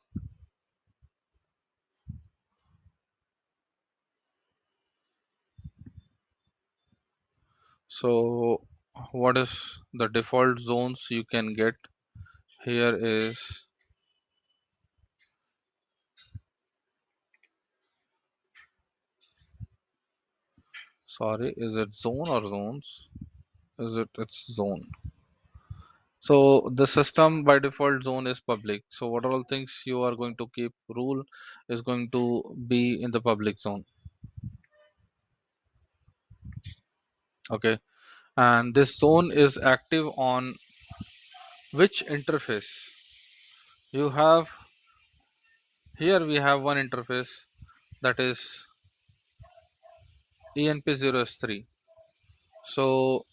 So what is the default zones you can get here is, sorry, is it zone or zones? It's zone. So the system by default zone is public. So what are all things you are going to keep rule is going to be in the public zone. Okay. And this zone is active on which interface? You have here we have one interface, that is ENP0S3. So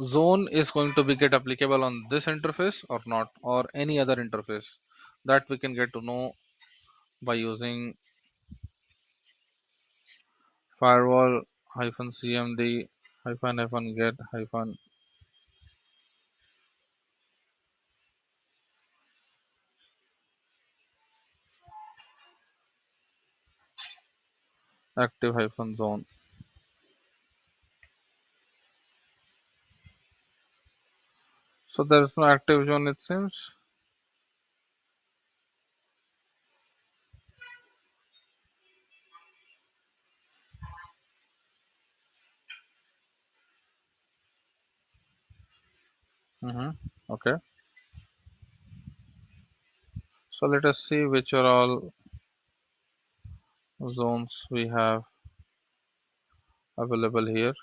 zone is going to be get applicable on this interface or not, or any other interface. That we can get to know by using firewall hyphen cmd hyphen hyphen get hyphen active hyphen zone. So there is no active zone, it seems. Okay, so let us see which are all zones we have available here.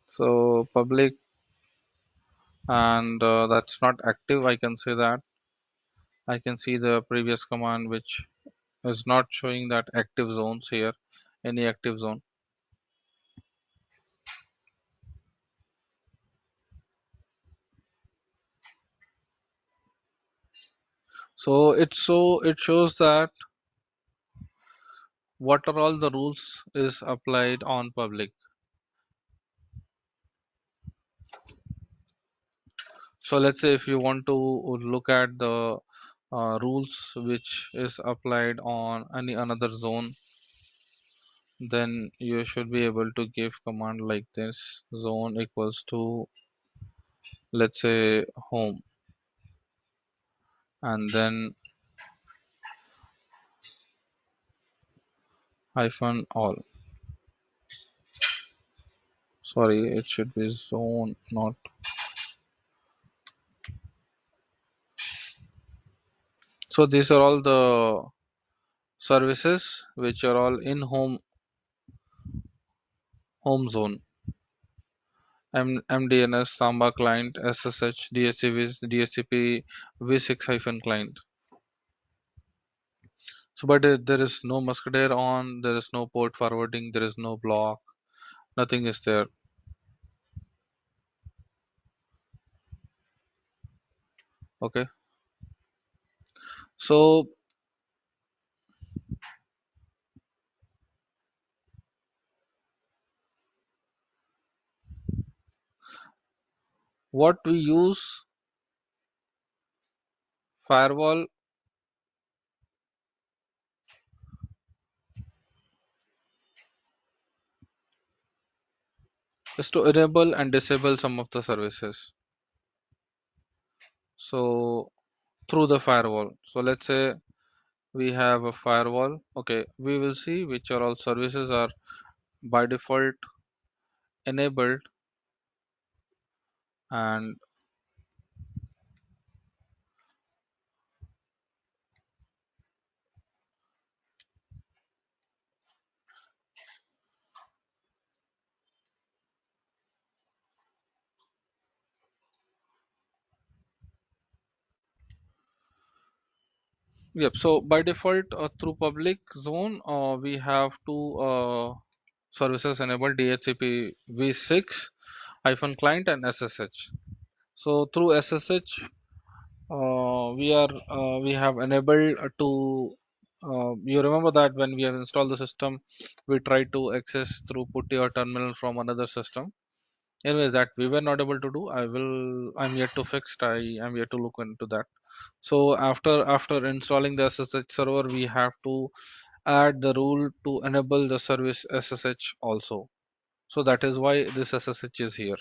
So public, and that's not active, I can say that. I can see the previous command which is not showing that active zones here, any active zone. So it shows that what are all the rules is applied on public. So let's say if you want to look at the rules which is applied on any another zone, then you should be able to give command like this: zone equals to, let's say, home, and then hyphen all. Sorry, it should be zone, not. So these are all the services which are all in home zone: MDNS, Samba client, SSH, DHCP, V6 hyphen client. So, but there is no musketeer on, there is no port forwarding, there is no block, nothing is there. Okay. So, what we use firewall is to enable and disable some of the services. So, through the firewall. So, let's say we have a firewall. Okay, we will see which are all services are by default enabled, and yep. So by default, through public zone, we have two services enabled: DHCP v6 hyphen client and SSH. So through SSH, we have enabled to. You remember that when we have installed the system, we try to access through putty or terminal from another system. Anyways, that we were not able to do. I'm yet to fix. I'm yet to look into that. So after installing the SSH server, we have to add the rule to enable the service SSH also. So that is why this SSH is here.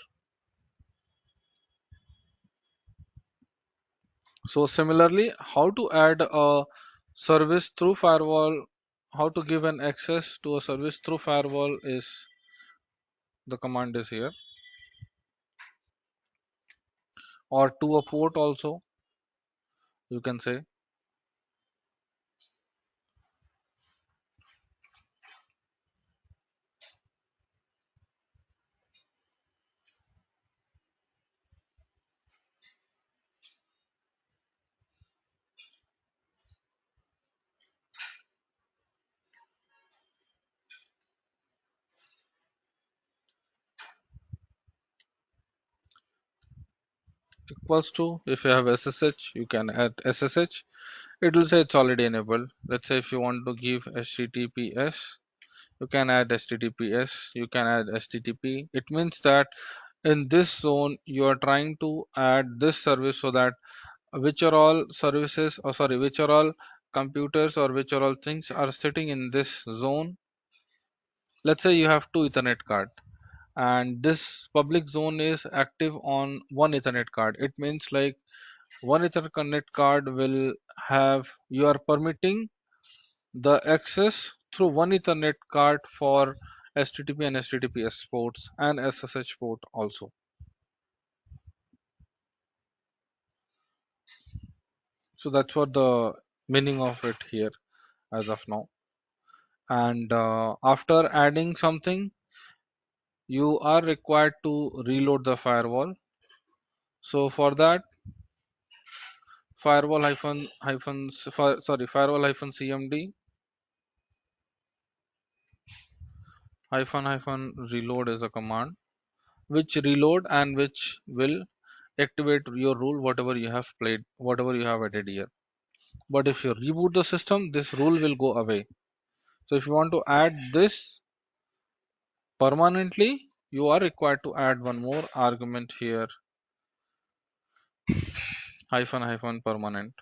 So similarly, how to add a service through firewall, how to give an access to a service through firewall is the command is here, or to a port also, you can say. Equals to, if you have SSH, you can add SSH. It will say it's already enabled. Let's say if you want to give HTTPS, you can add HTTPS, you can add HTTP. It means that in this zone you are trying to add this service, so that which are all services, or sorry, which are all computers or which are all things are sitting in this zone. Let's say you have two Ethernet card, and this public zone is active on one Ethernet card. It means like one Ethernet card will have, you are permitting the access through one Ethernet card for HTTP and HTTPS ports and SSH port also. So that's what the meaning of it here as of now. And after adding something, you are required to reload the firewall. So for that, firewall firewall hyphen cmd hyphen reload is a command which reload and which will activate your rule, whatever you have played, whatever you have added here. But if you reboot the system, this rule will go away. So if you want to add this permanently, you are required to add one more argument here, hyphen hyphen permanent.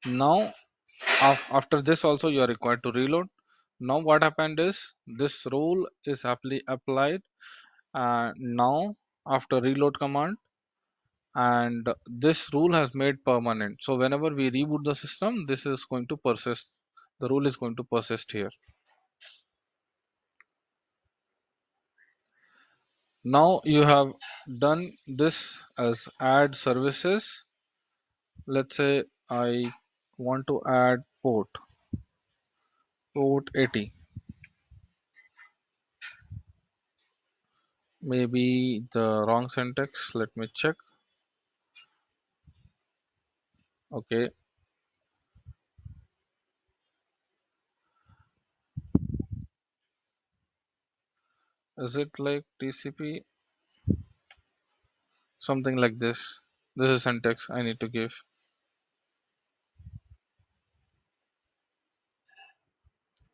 Now after this also you are required to reload. Now what happened is this rule is applied now after reload command, and this rule has made permanent. So whenever we reboot the system, this is going to persist. The rule is going to persist here. Now you have done this as add services. Let's say I want to add port 80. Maybe the wrong syntax. Let me check. Okay, is it like TCP? Something like this. This is syntax I need to give.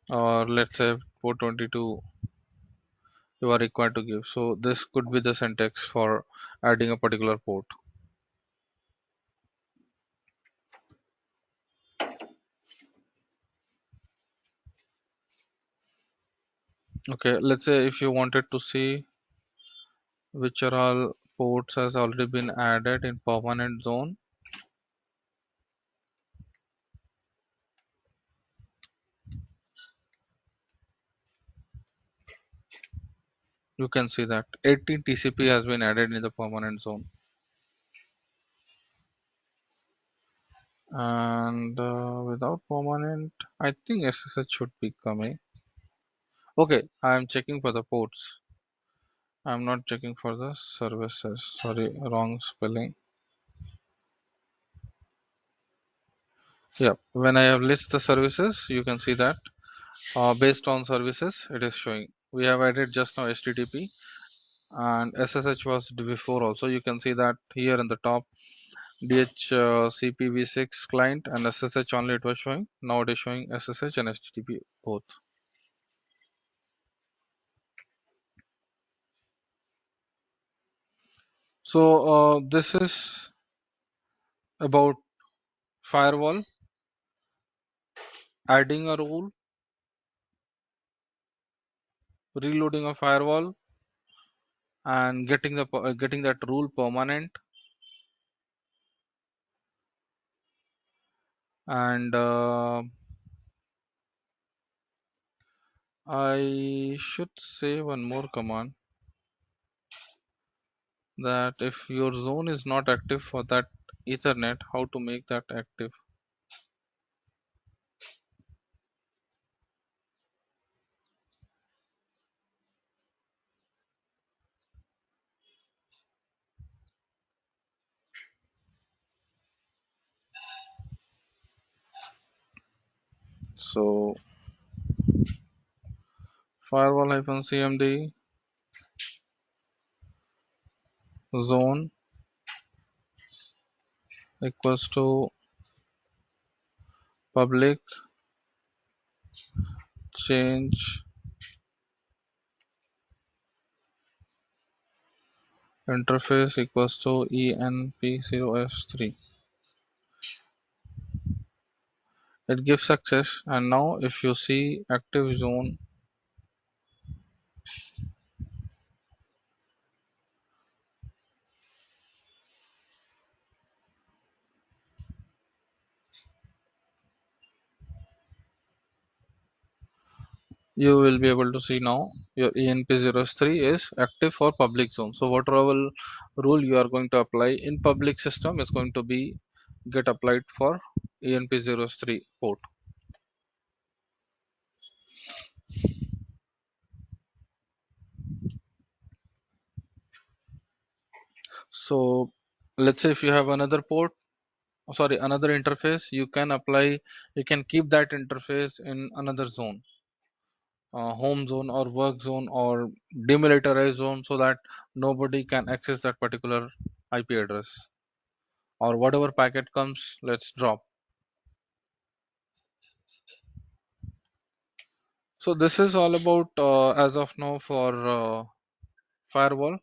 Or let's say port 22 you are required to give. So this could be the syntax for adding a particular port. Okay, let's say if you wanted to see which are all ports has already been added in permanent zone, you can see that 18 TCP has been added in the permanent zone. And without permanent, I think SSH should be coming. Okay, I am checking for the ports. I'm not checking for the services. Sorry, wrong spelling. Yeah, when I have list the services, you can see that based on services, it is showing. We have added just now HTTP and SSH was before also. You can see that here in the top DHCP v6 client and SSH only it was showing. Now it is showing SSH and HTTP both. So this is about firewall, adding a rule, reloading a firewall, and getting that rule permanent, and I should say one more command, that if your zone is not active for that Ethernet, how to make that active. So firewall-cmd zone equals to public change interface equals to enp0s3. It gives success, and now if you see active zone, you will be able to see now your enp0s3 is active for public zone. So whatever rule you are going to apply in public system is going to be get applied for enp0s3 port. So let's say if you have another port, sorry, another interface, you can keep that interface in another zone, home zone or work zone or demilitarized zone so that nobody can access that particular IP address, or whatever packet comes, let's drop. So this is all about as of now for firewall.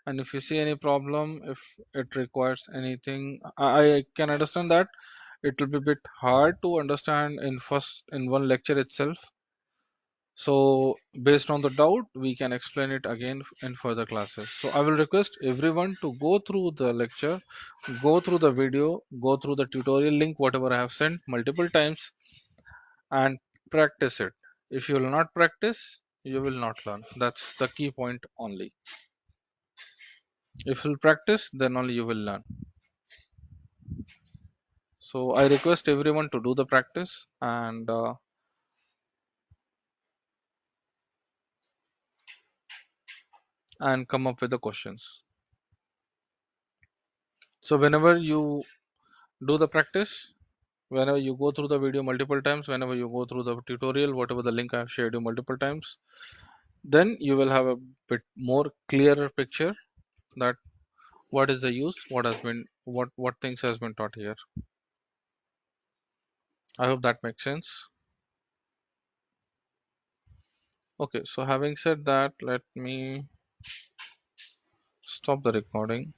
And if you see any problem, if it requires anything, I can understand that it will be a bit hard to understand in one lecture itself. So based on the doubt, we can explain it again in further classes. So I will request everyone to go through the lecture, go through the video, go through the tutorial link, whatever I have sent multiple times, and practice it. If you will not practice, you will not learn. That's the key point only. If you will practice, then only you will learn. So I request everyone to do the practice and come up with the questions. So whenever you do the practice, whenever you go through the video multiple times, whenever you go through the tutorial, whatever the link I have shared you multiple times, then you will have a bit more clearer picture that what is the use, what has been, what things has been taught here. I hope that makes sense. Okay, so having said that, let me stop the recording.